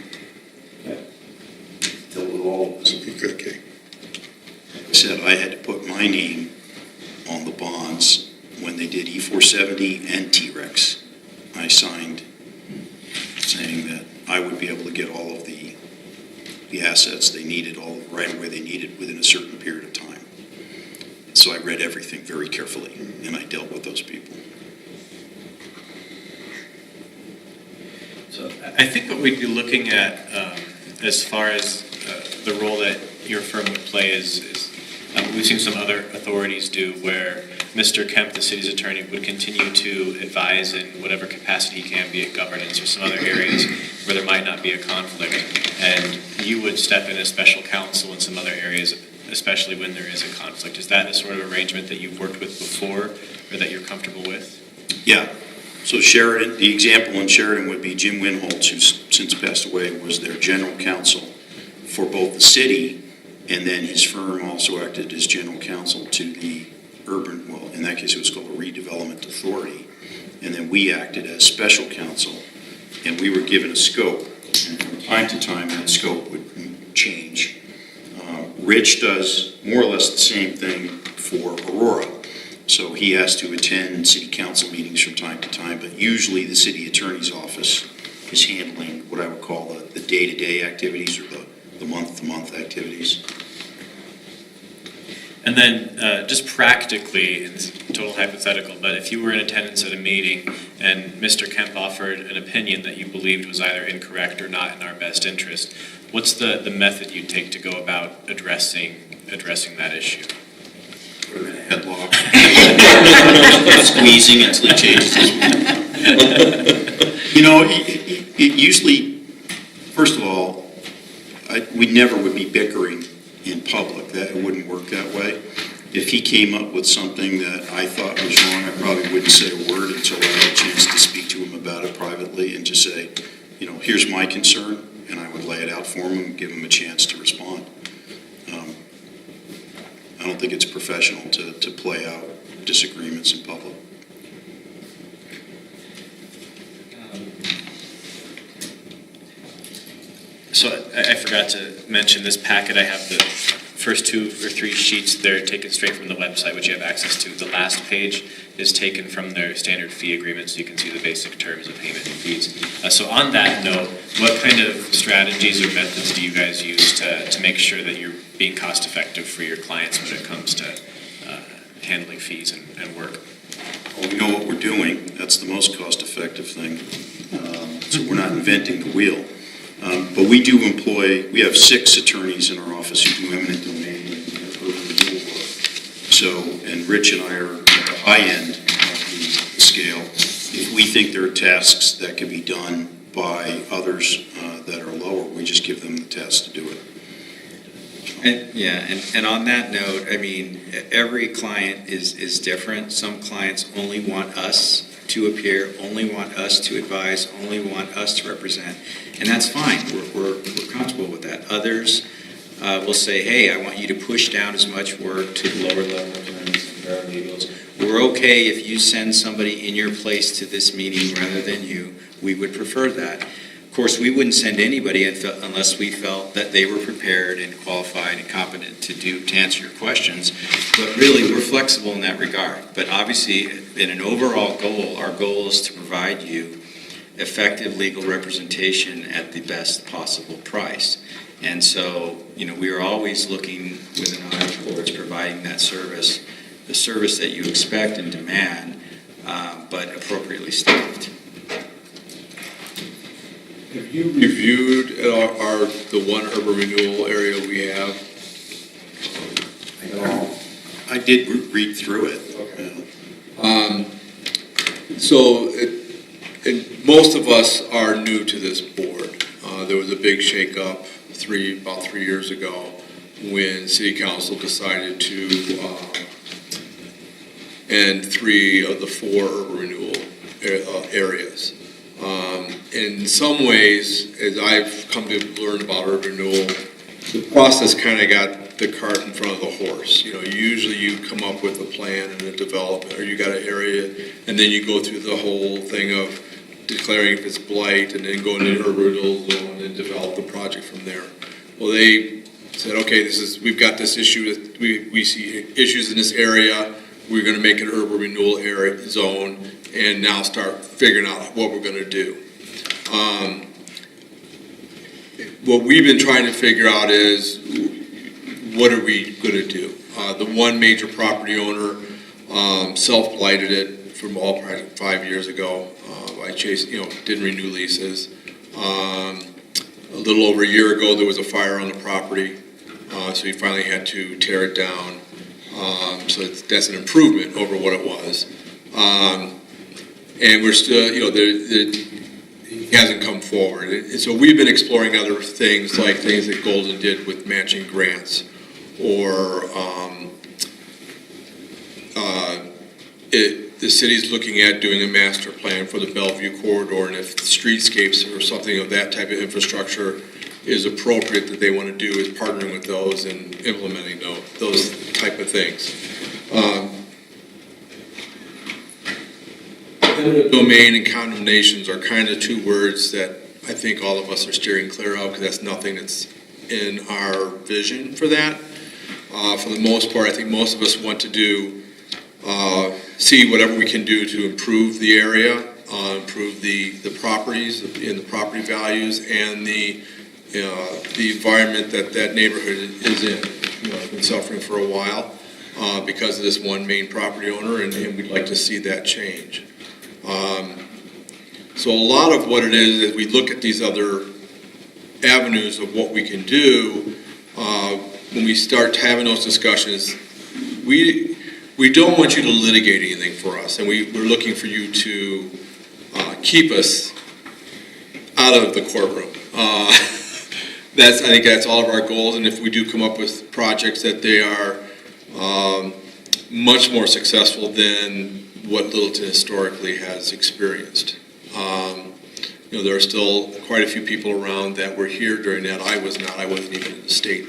Dealt with all of us. Okay. I said I had to put my name on the bonds when they did E470 and T-Rex. I signed saying that I would be able to get all of the assets they needed, all the right-of-way they needed within a certain period of time. So I read everything very carefully, and I dealt with those people. So I think what we'd be looking at as far as the role that your firm would play is we've seen some other authorities do where Mr. Kemp, the city's attorney, would continue to advise in whatever capacity he can, be it governance or some other areas where there might not be a conflict. And you would step in as special counsel in some other areas, especially when there is a conflict. Is that the sort of arrangement that you've worked with before or that you're comfortable with? Yeah. So Sheridan, the example in Sheridan would be Jim Winholtz, who's since passed away, was their general counsel for both the city, and then his firm also acted as general counsel to the urban, well, in that case it was called a redevelopment authority, and then we acted as special counsel and we were given a scope. And from time to time, that scope would change. Rich does more or less the same thing for Aurora. So he has to attend city council meetings from time to time, but usually the city attorney's office is handling what I would call the day-to-day activities or the month-to-month activities. And then, just practically, and it's total hypothetical, but if you were in attendance at a meeting and Mr. Kemp offered an opinion that you believed was either incorrect or not in our best interest, what's the method you take to go about addressing that issue? Put him in a headlock. Squeezing until he changes his mind. You know, it usually, first of all, we never would be bickering in public. That it wouldn't work that way. If he came up with something that I thought was wrong, I probably wouldn't say a word until I had a chance to speak to him about it privately and just say, you know, here's my concern, and I would lay it out for him and give him a chance to respond. I don't think it's professional to play out disagreements in public. So I forgot to mention this packet. I have the first 2 or 3 sheets. They're taken straight from the website, which you have access to. The last page is taken from their standard fee agreement, so you can see the basic terms of payment and fees. So on that note, what kind of strategies or methods do you guys use to make sure that you're being cost effective for your clients when it comes to handling fees and work? Well, we know what we're doing. That's the most cost-effective thing. So we're not inventing the wheel. But we do employ, we have 6 attorneys in our office who do eminent domain and urban renewal work. So, and Rich and I are at the high end of the scale. If we think there are tasks that can be done by others that are lower, we just give them the task to do it. And on that note, I mean, every client is different. Some clients only want us to appear, only want us to advise, only want us to represent, and that's fine. We're comfortable with that. Others will say, hey, I want you to push down as much work to the lower level attorneys and paralegals. We're okay if you send somebody in your place to this meeting rather than you. We would prefer that. Of course, we wouldn't send anybody unless we felt that they were prepared and qualified and competent to answer your questions. But really, we're flexible in that regard. But obviously, in an overall goal, our goal is to provide you effective legal representation at the best possible price. And so, you know, we are always looking with an eye towards providing that service, the service that you expect and demand, but appropriately staffed. Have you reviewed the one urban renewal area we have? I did read through it. Okay. So, and most of us are new to this board. There was a big shakeup about 3 years ago when City Council decided to end 3 of the 4 urban renewal areas. In some ways, as I've come to learn about urban renewal, the process kind of got the cart in front of the horse. You know, usually you come up with a plan and a development, or you got an area, and then you go through the whole thing of declaring if it's blight, and then go into urban renewal zone and develop the project from there. Well, they said, okay, we've got this issue, that we see issues in this area, we're going to make an urban renewal area zone, and now start figuring out what we're going to do. What we've been trying to figure out is, what are we going to do? The one major property owner self-blighted it from all practice 5 years ago. I didn't renew leases. A little over a year ago, there was a fire on the property, so he finally had to tear it down. So that's an improvement over what it was. And we're still, he hasn't come forward. And so we've been exploring other things, like things that Golden did with matching grants, or the city's looking at doing a master plan for the Bellevue corridor, and if streetscapes or something of that type of infrastructure is appropriate that they want to do, is partnering with those and implementing those type of things. eminent domain and condemnations are kind of two words that I think all of us are steering clear of, because that's nothing that's in our vision for that. For the most part, I think most of us want to do, see whatever we can do to improve the area, improve the properties and the property values and the environment that that neighborhood is in. You know, it's been suffering for a while because of this one main property owner, and we'd like to see that change. So a lot of what it is we look at these other avenues of what we can do, when we start having those discussions, we don't want you to litigate anything for us, and we're looking for you to keep us out of the courtroom. I think that's all of our goals, and if we do come up with projects that they are much more successful than what Littleton historically has experienced. You know, there are still quite a few people around that were here during that. I was not. I wasn't even in the state.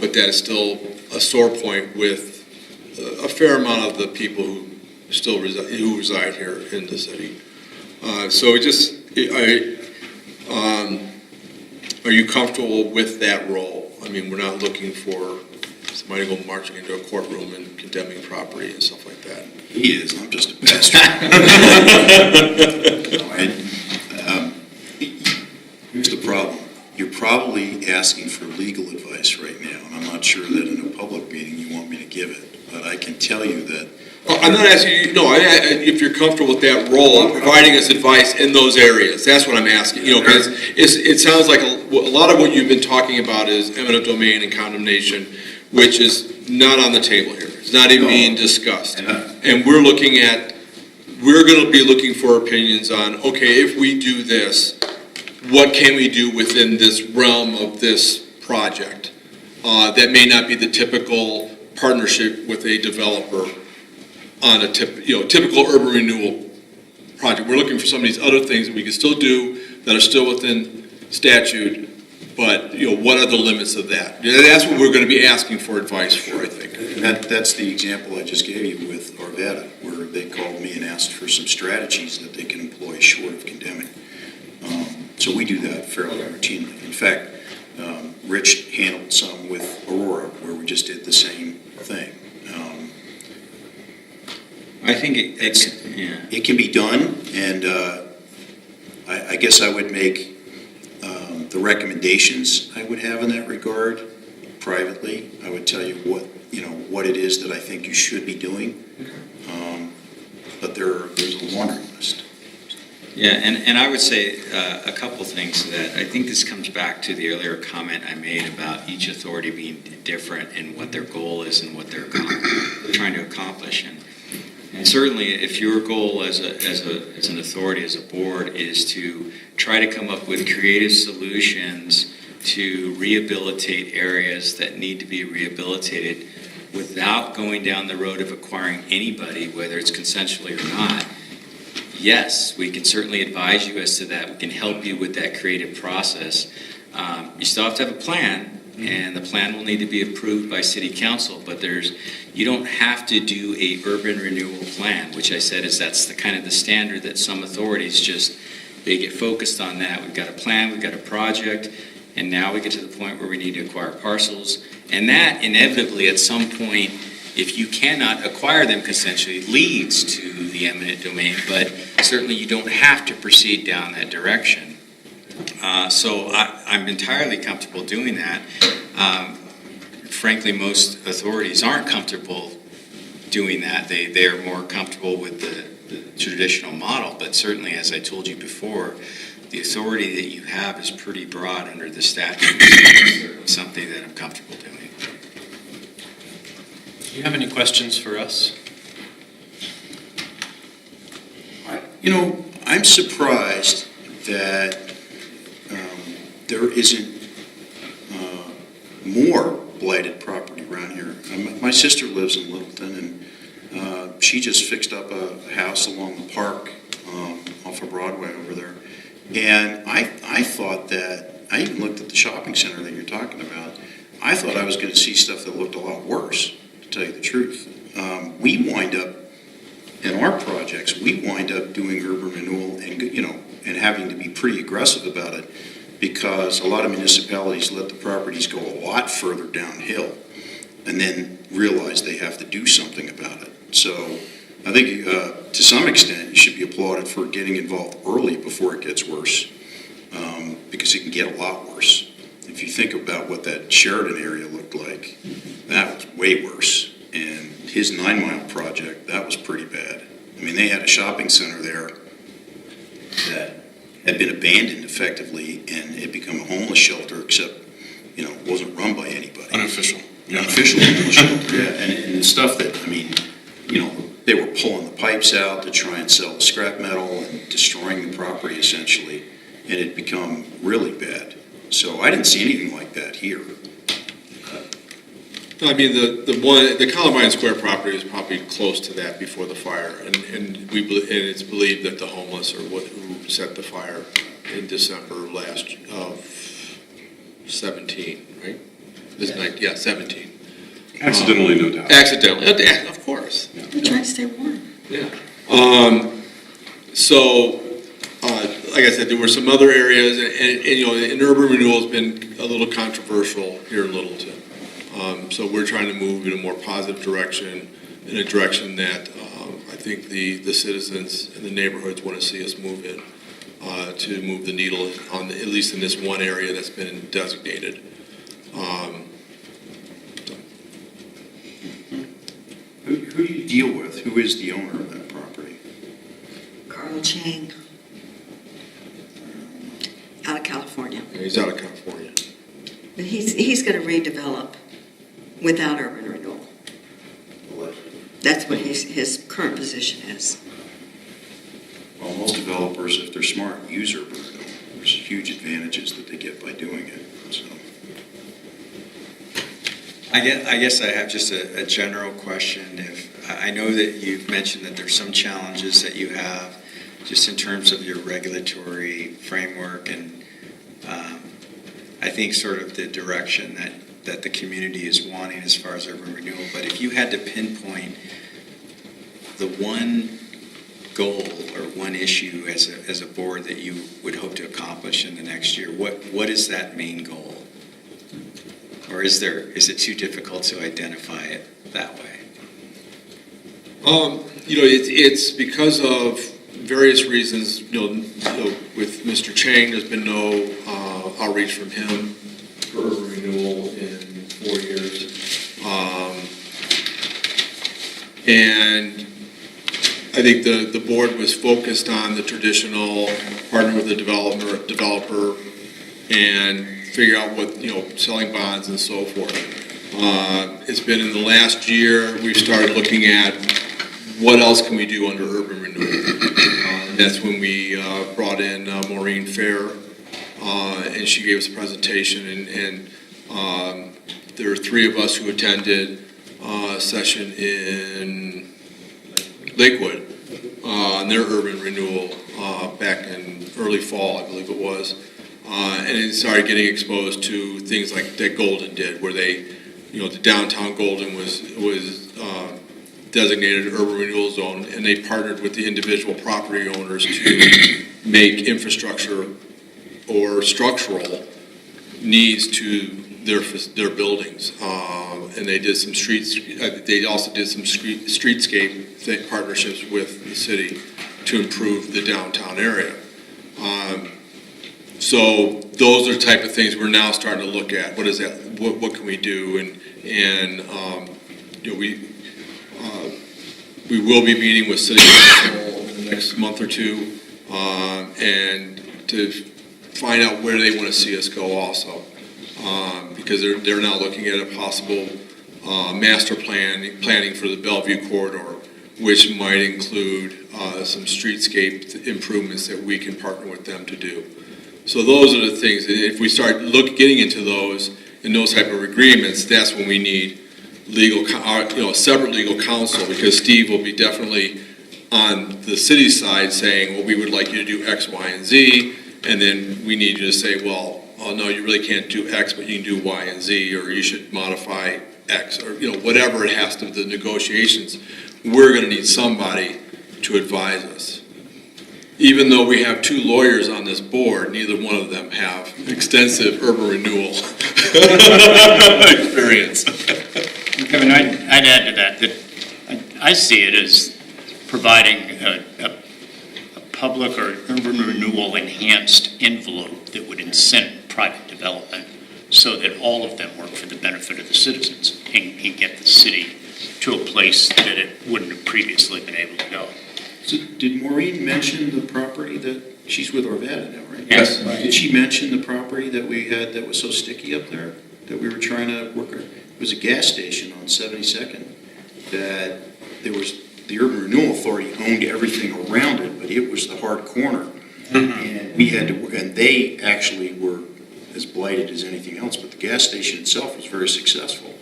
But that is still a sore point with a fair amount of the people who still reside here in the city. Are you comfortable with that role? I mean, we're not looking for somebody to go marching into a courtroom and condemning property and stuff like that. He is, I'm just a pastor. Here's the problem. You're probably asking for legal advice right now, and I'm not sure that in a public meeting you want me to give it, but I can tell you that. I'm not asking you, no, if you're comfortable with that role, providing us advice in those areas, that's what I'm asking, you know, because it sounds like a lot of what you've been talking about is eminent domain and condemnation, which is not on the table here. It's not even being discussed. And we're going to be looking for opinions on, okay, if we do this, what can we do within this realm of this project? That may not be the typical partnership with a developer on a typical urban renewal project. We're looking for some of these other things that we can still do that are still within statute, but what are the limits of that? That's what we're going to be asking for advice for, I think. That's the example I just gave you with Arvada, where they called me and asked for some strategies that they can employ short of condemning. So we do that fairly routinely. In fact, Rich handled some with Aurora, where we just did the same thing. I think it can be done, and I guess I would make the recommendations I would have in that regard privately. I would tell you what it is that I think you should be doing, but there's a laundry list. Yeah, and I would say a couple things to that. I think this comes back to the earlier comment I made about each authority being different and what their goal is and what they're trying to accomplish. And certainly, if your goal as an authority, as a board, is to try to come up with creative solutions to rehabilitate areas that need to be rehabilitated without going down the road of acquiring anybody, whether it's consensually or not, yes, we can certainly advise you as to that. We can help you with that creative process. You still have to have a plan, and the plan will need to be approved by City Council, but you don't have to do a urban renewal plan, which I said that's the kind of the standard that some authorities they get focused on that. We've got a plan, we've got a project, and now we get to the point where we need to acquire parcels. And that inevitably at some point, if you cannot acquire them consensually, leads to the eminent domain, but certainly you don't have to proceed down that direction. So I'm entirely comfortable doing that. Frankly, most authorities aren't comfortable doing that. They are more comfortable with the traditional model, but certainly, as I told you before, the authority that you have is pretty broad under the statute. It's something that I'm comfortable doing. Do you have any questions for us? I'm surprised that there isn't more blighted property around here. My sister lives in Littleton, and she just fixed up a house along the park off of Broadway over there. And I thought that, I even looked at the shopping center that you're talking about, I thought I was going to see stuff that looked a lot worse, to tell you the truth. We wind up in our projects, we wind up doing urban renewal and having to be pretty aggressive about it because a lot of municipalities let the properties go a lot further downhill and then realize they have to do something about it. So I think to some extent you should be applauded for getting involved early before it gets worse, because it can get a lot worse. If you think about what that Sheridan area looked like, that was way worse. And his 9 Mile project, that was pretty bad. I mean, they had a shopping center there that had been abandoned effectively, and it had become a homeless shelter, except, it wasn't run by anybody. Unofficial. Unofficial homeless shelter, yeah. And the stuff that, they were pulling the pipes out to try and sell the scrap metal and destroying the property essentially, and it had become really bad. So I didn't see anything like that here. I mean, the Columbine Square property is probably close to that before the fire, and it's believed that the homeless who set the fire in December of 17, right? Yeah, 17. Accidentally, no doubt. Accidentally, of course. They're trying to stay warm. Yeah. So, like I said, there were some other areas, and urban renewal has been a little controversial here in Littleton. So we're trying to move in a more positive direction, in a direction that I think the citizens and the neighborhoods want to see us move in, to move the needle at least in this one area that's been designated. Who do you deal with? Who is the owner of that property? Carl Chang, out of California. Yeah, he's out of California. But he's going to redevelop without urban renewal. That's what his current position is. Well, most developers, if they're smart, use urban renewal. There's huge advantages that they get by doing it. So. I guess I have just a general question. I know that you've mentioned that there's some challenges that you have just in terms of your regulatory framework, and I think sort of the direction that the community is wanting as far as urban renewal. But if you had to pinpoint the one goal or one issue as a board that you would hope to accomplish in the next year, what is that main goal? Or is it too difficult to identify it that way? It's because of various reasons. With Mr. Chang, there's been no outreach from him for urban renewal in 4 years, and I think the board was focused on the traditional partner with the developer, and figure out what, selling bonds and so forth. It's been in the last year, we've started looking at what else can we do under urban renewal. And that's when we brought in Maureen Fair, and she gave us a presentation, and there were 3 of us who attended a session in Lakewood on their urban renewal back in early fall, I believe it was. And it started getting exposed to things like that Golden did, where they, the downtown Golden was designated urban renewal zone, and they partnered with the individual property owners to make infrastructure or structural needs to their buildings. And they did some they also did some streetscape partnerships with the city to improve the downtown area. So those are the type of things we're now starting to look at. What is that? What can we do? And we will be meeting with City Council in the next month or two, and to find out where they want to see us go also, because they're now looking at a possible master planning for the Bellevue corridor, which might include some streetscape improvements that we can partner with them to do. So those are the things. If we start getting into those and those type of agreements, that's when we need separate legal counsel, because Steve will be definitely on the city side saying, well, we would like you to do X, Y, and Z, and then we need you to say, well, oh no, you really can't do X, but you can do Y and Z, or you should modify X, or whatever it has to, the negotiations. We're going to need somebody to advise us. Even though we have two lawyers on this board, neither one of them have extensive urban renewal experience. Kevin, I'd add to that I see it as providing a public or urban renewal enhanced envelope that would incent private development so that all of them work for the benefit of the citizens and get the city to a place that it wouldn't have previously been able to go. So did Maureen mention the property that, she's with Arvada now, right? Yes. Did she mention the property that we had that was so sticky up there, that we were trying to work on? It was a gas station on 72nd that there was, the Urban Renewal Authority owned everything around it, but it was the hard corner. And we had to, and they actually were as blighted as anything else, but the gas station itself was very successful.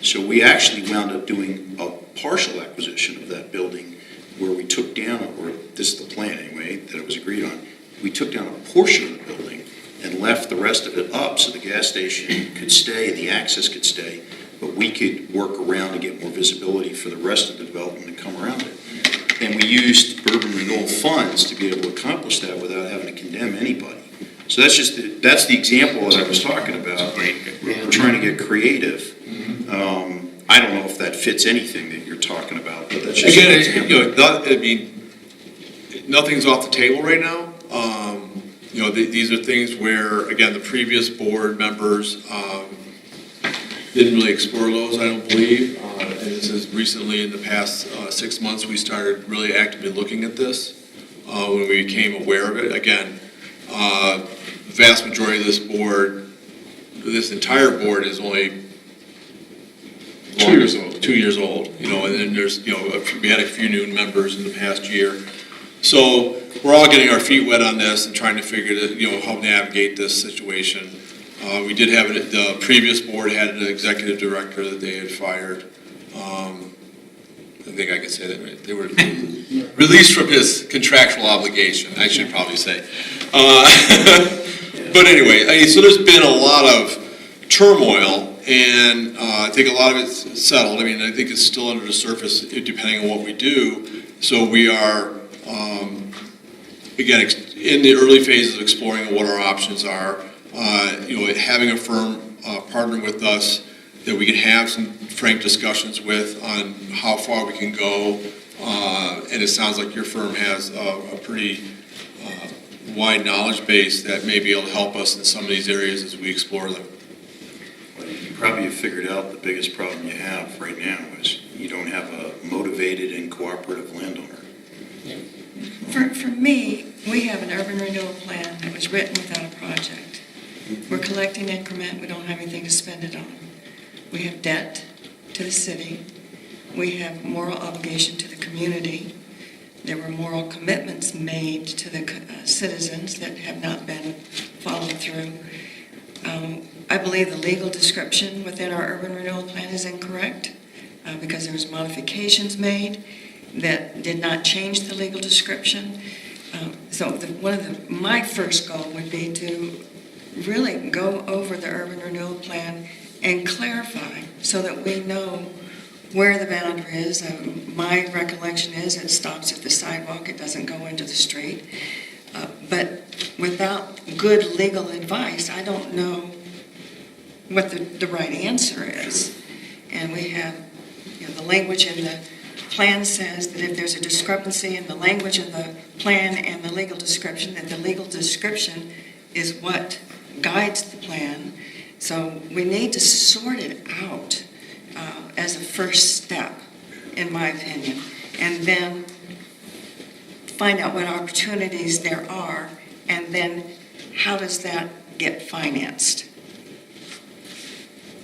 So we actually wound up doing a partial acquisition of that building where we took down, or this is the plan anyway, that it was agreed on, we took down a portion of the building and left the rest of it up so the gas station could stay, the access could stay, but we could work around and get more visibility for the rest of the development and come around it. And we used urban renewal funds to be able to accomplish that without having to condemn anybody. So that's just, that's the example that I was talking about. We're trying to get creative. I don't know if that fits anything that you're talking about, but that's just an example. Nothing's off the table right now. These are things where, again, the previous board members didn't really explore those, I don't believe. And this is recently, in the past 6 months, we started really actively looking at this when we became aware of it. Again, the vast majority of this board, this entire board is only 2 years old. 2 years old, and then there's, we had a few new members in the past year. So we're all getting our feet wet on this and trying to figure how to navigate this situation. We did have the previous board had an executive director that they had fired. I think I could say that, right? They were released from his contractual obligation, I should probably say. But anyway, so there's been a lot of turmoil, and I think a lot of it's settled. I think it's still under the surface depending on what we do. So we are, again, in the early phases of exploring what our options are. Having a firm partner with us that we can have some frank discussions with on how far we can go. And it sounds like your firm has a pretty wide knowledge base that may be able to help us in some of these areas as we explore them. Well, you probably have figured out the biggest problem you have right now is you don't have a motivated and cooperative landowner. For me, we have an urban renewal plan that was written without a project. We're collecting increment, we don't have anything to spend it on. We have debt to the city. We have moral obligation to the community. There were moral commitments made to the citizens that have not been followed through. I believe the legal description within our urban renewal plan is incorrect because there was modifications made that did not change the legal description. My first goal would be to really go over the urban renewal plan and clarify so that we know where the boundary is. My recollection is it stops at the sidewalk, it doesn't go into the street. But without good legal advice, I don't know what the right answer is. And we have, the language in the plan says that if there's a discrepancy in the language of the plan and the legal description, that the legal description is what guides the plan. So we need to sort it out as a first step, in my opinion, and then find out what opportunities there are, and then how does that get financed?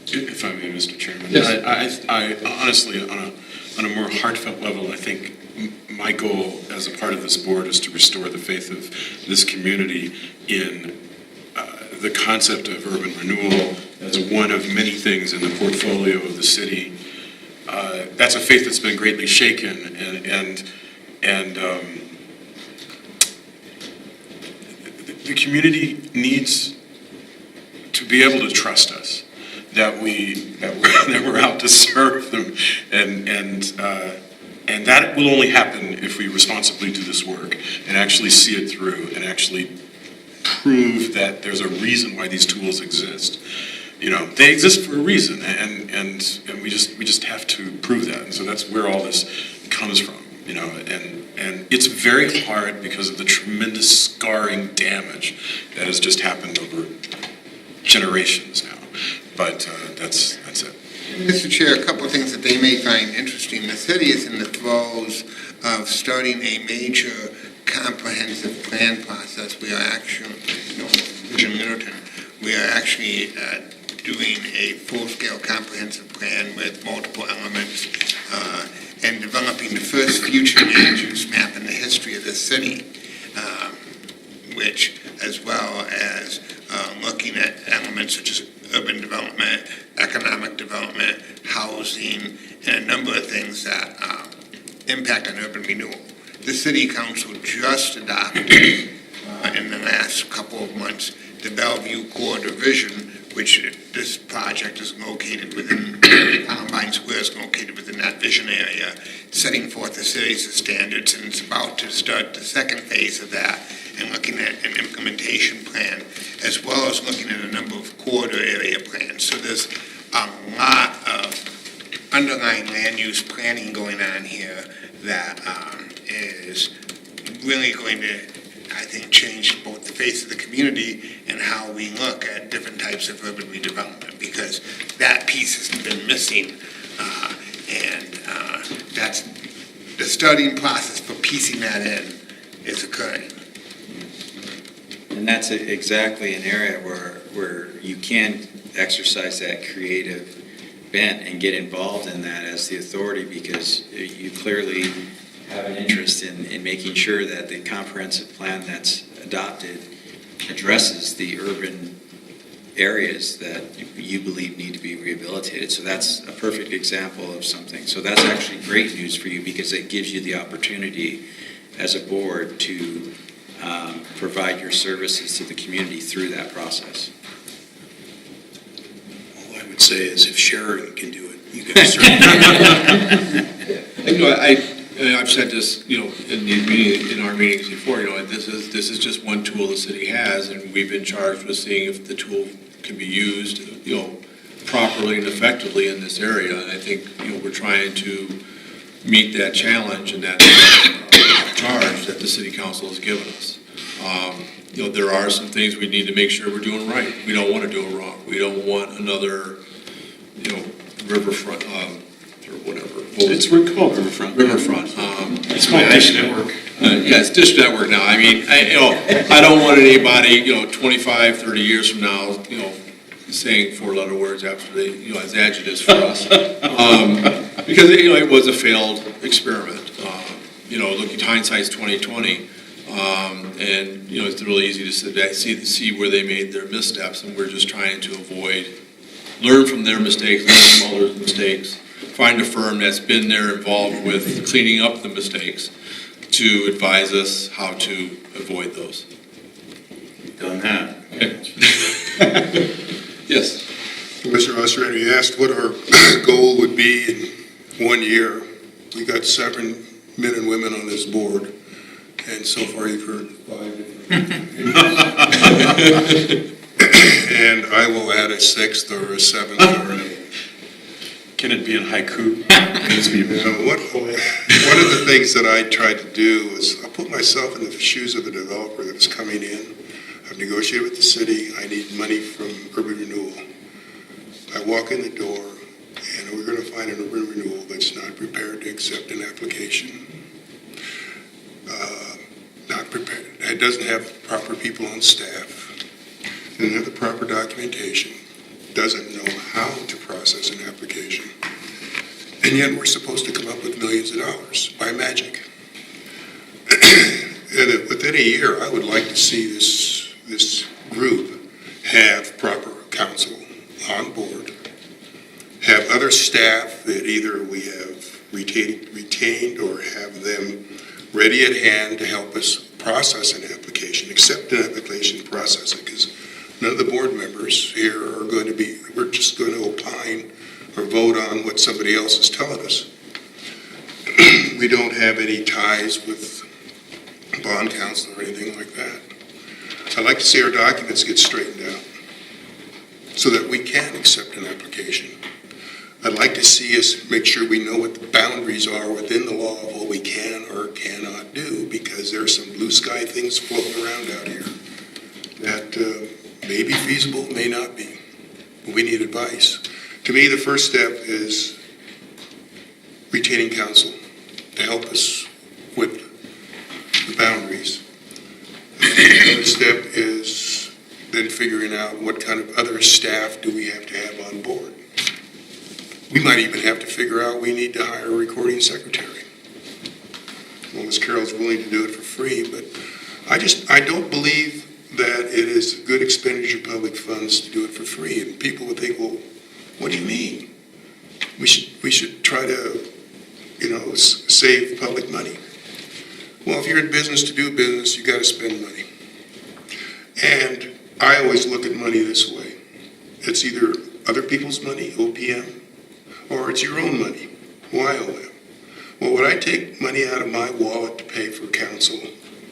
If I may, Mr. Chairman. Yes. I honestly, on a more heartfelt level, I think my goal as a part of this board is to restore the faith of this community in the concept of urban renewal as one of many things in the portfolio of the city. That's a faith that's been greatly shaken, and the community needs to be able to trust us that we're out to serve them, and And that will only happen if we responsibly do this work and actually see it through and actually prove that there's a reason why these tools exist. You know, they exist for a reason, and we just have to prove that. And so that's where all this comes from, you know, and it's very hard because of the tremendous scarring damage that has just happened over generations now. But that's it. Mr. Chair, a couple of things that they may find interesting. The city is in the throes of starting a major comprehensive plan process. We are actually, Vision Middleton, we are actually doing a full-scale comprehensive plan with multiple elements and developing the first future land use map in the history of the city, which, as well as looking at elements such as urban development, economic development, housing, and a number of things that impact on urban renewal. The City Council just adopted in the last couple of months the Bellevue Corridor Vision, which this project is located within, Columbine Square is located within that vision area, setting forth a series of standards, and it's about to start the second phase of that and looking at an implementation plan, as well as looking at a number of corridor area plans. So there's a lot of underlying land use planning going on here that is really going to, I think, change both the face of the community and how we look at different types of urban redevelopment, because that piece has been missing, and that's the starting process for piecing that in is occurring. And that's exactly an area where you can exercise that creative bent and get involved in that as the authority, because you clearly have an interest in making sure that the comprehensive plan that's adopted addresses the urban areas that you believe need to be rehabilitated. So that's a perfect example of something. So that's actually great news for you, because it gives you the opportunity as a board to provide your services to the community through that process. All I would say is if Sharon can do it, you can certainly. I've said this, in our meetings before, this is just one tool the city has, and we've been charged with seeing if the tool can be used, properly and effectively in this area. And I think, we're trying to meet that challenge and that charge that the city council has given us. There are some things we need to make sure we're doing right. We don't want to do it wrong. We don't want another, riverfront, or whatever. It's called Riverfront. Riverfront. It's called Dish Network. Yeah, it's Dish Network now. I mean, I don't want anybody, 25, 30 years from now, saying four-letter words after they, as adjectives for us. Because, it was a failed experiment. Looking hindsight's 20/20. And, it's really easy to sit back, see where they made their missteps, and we're just trying to learn from their mistakes, learn from others' mistakes, find a firm that's been there involved with cleaning up the mistakes to advise us how to avoid those. Done that. Yes. Mr. Ostrander, you asked what our goal would be in 1 year. We got 7 men and women on this board, and so far you've heard 5. And I will add a 6th or a 7th or an 8th. Can it be in haiku? One of the things that I tried to do is I put myself in the shoes of the developer that was coming in. I've negotiated with the city. I need money from urban renewal. I walk in the door, and we're going to find an urban renewal that's not prepared to accept an application. Not prepared. It doesn't have proper people on staff. Doesn't have the proper documentation. Doesn't know how to process an application. And yet we're supposed to come up with millions of dollars by magic. And within a year, I would like to see this group have proper counsel on board, have other staff that either we have retained or have them ready at hand to help us process an application, accept an application, process it, because none of the board members here are going to be, we're just going to opine or vote on what somebody else is telling us. we don't have any ties with bond counsel or anything like that. I'd like to see our documents get straightened out so that we can accept an application. I'd like to see us make sure we know what the boundaries are within the law of what we can or cannot do, because there are some blue sky things floating around out here that may be feasible, may not be. We need advice. To me, the first step is retaining counsel to help us with the boundaries. The other step is then figuring out what kind of other staff do we have to have on board. We might even have to figure out we need to hire a recording secretary. As long as Carol's willing to do it for free, but I don't believe that it is good expenditure of public funds to do it for free. And people would think, well, what do you mean? We should try to, save public money. Well, if you're in business to do business, you got to spend money. And I always look at money this way. It's either other people's money, OPM, or it's your own money, YOM. Well, would I take money out of my wallet to pay for counsel?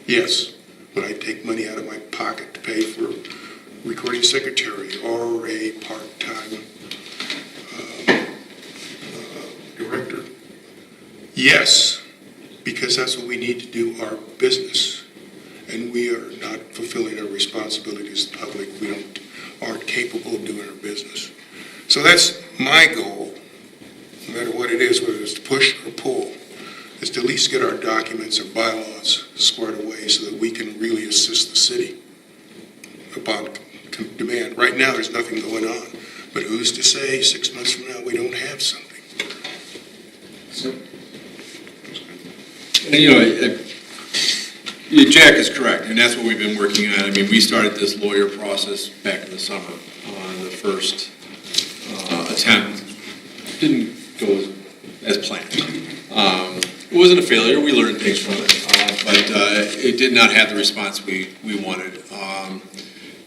Yes. Would I take money out of my pocket to pay for a recording secretary or a part-time director? Yes, because that's what we need to do our business. And we are not fulfilling our responsibility as the public. We aren't capable of doing our business. So that's my goal, no matter what it is, whether it's to push or pull, is to at least get our documents or bylaws squared away so that we can really assist the city upon demand. Right now, there's nothing going on, but who's to say 6 months from now we don't have something? And, Jack is correct, and that's what we've been working on. I mean, we started this lawyer process back in the summer. The first attempt didn't go as planned. It wasn't a failure. We learned things from it, but it did not have the response we wanted.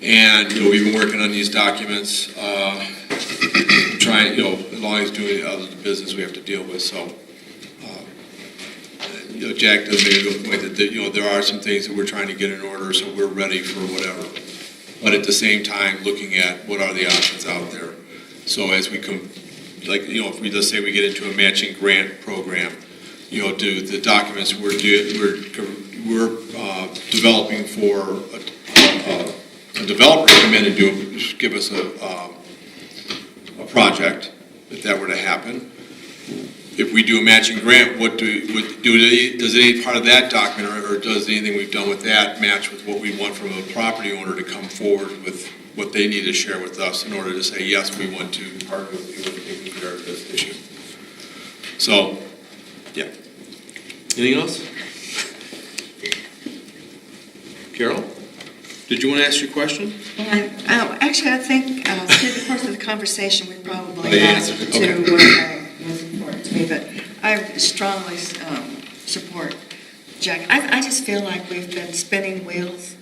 And we've been working on these documents, trying, as long as doing other business we have to deal with. So, Jack does make a good point that there are some things that we're trying to get in order, so we're ready for whatever. But at the same time, looking at what are the options out there. So as we come, if we just say we get into a matching grant program, do the documents we're developing for a developer to come in and give us a project, if that were to happen. If we do a matching grant, does any part of that document or does anything we've done with that match with what we want from a property owner to come forward with what they need to share with us in order to say, yes, we want to partner with you in taking care of this issue. So, yeah. Anything else? Carol, did you want to ask your question? Actually, I think through the course of the conversation, we probably They answered answered. to Okay. what was important to me, but I strongly support Jack. I just feel like we've been spinning wheels,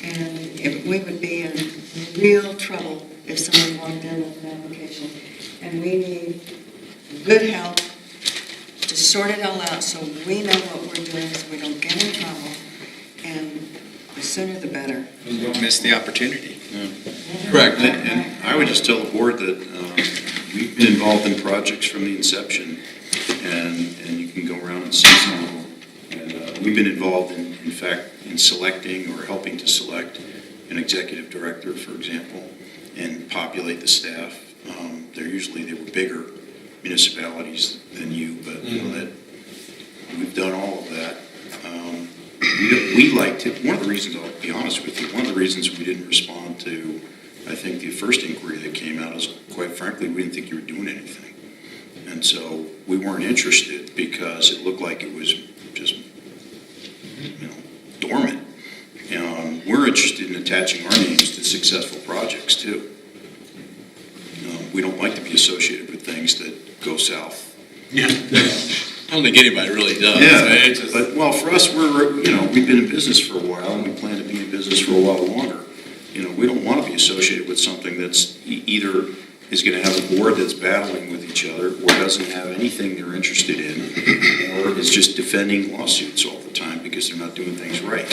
and we would be in real trouble if someone walked in with an application. And we need good help to sort it all out so we know what we're doing, so we don't get in trouble, and the sooner the better. Don't miss the opportunity. Correct. And I would just tell the board that we've been involved in projects from the inception, and you can go around and see some of them. And we've been involved in fact, in selecting or helping to select an executive director, for example, and populate the staff. They were bigger municipalities than you, but that we've done all of that. We liked it. One of the reasons, I'll be honest with you, one of the reasons we didn't respond to, I think, the first inquiry that came out is, quite frankly, we didn't think you were doing anything. And so we weren't interested because it looked like it was just, dormant. We're interested in attaching our names to successful projects, too. We don't like to be associated with things that go south. Yeah. I don't think anybody really does. Yeah, but, well, for us, we've been in business for a while, and we plan to be in business for a while longer. We don't want to be associated with something that's either is going to have a board that's battling with each other, or doesn't have anything they're interested in, or is just defending lawsuits all the time because they're not doing things right.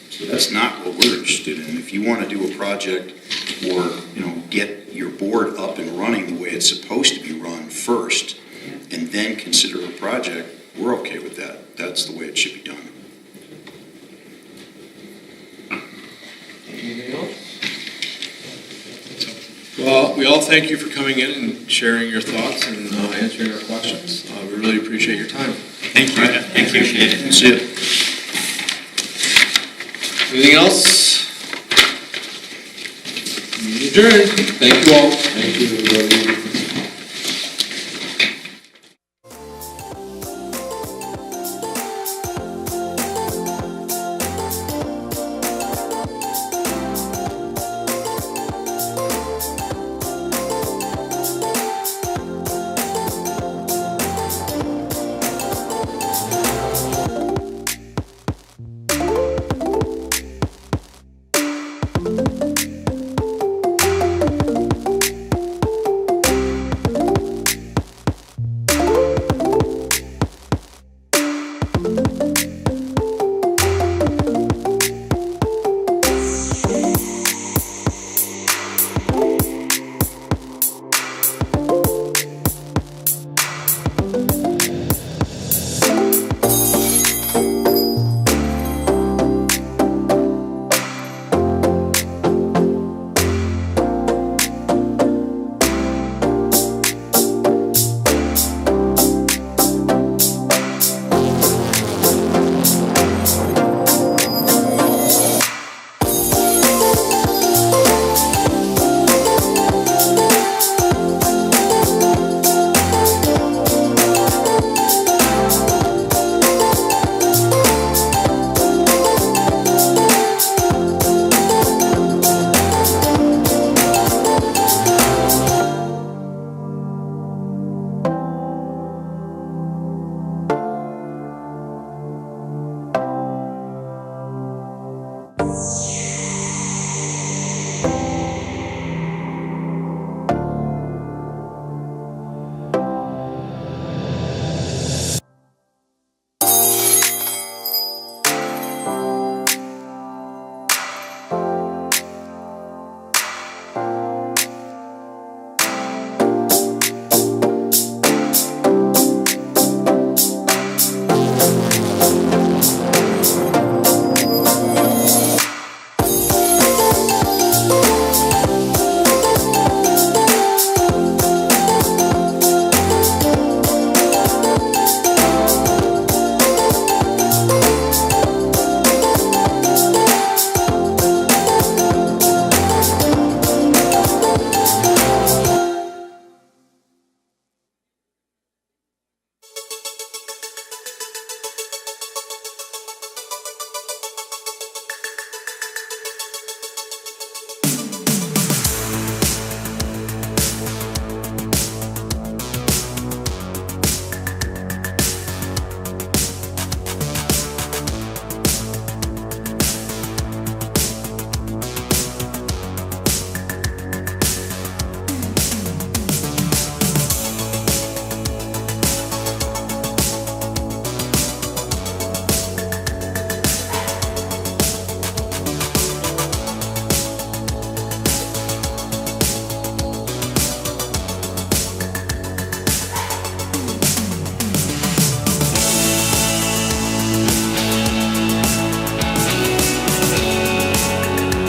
So that's not what we're interested in. If you want to do a project or, get your board up and running the way it's supposed to be run first, and then consider a project, we're okay with that. That's the way it should be done. Anything else? Well, we all thank you for coming in and sharing your thoughts and answering our questions. We really appreciate your time. Thank you. Thank you. That's it. Anything else? Meeting adjourned. Thank you all. Thank you, everybody.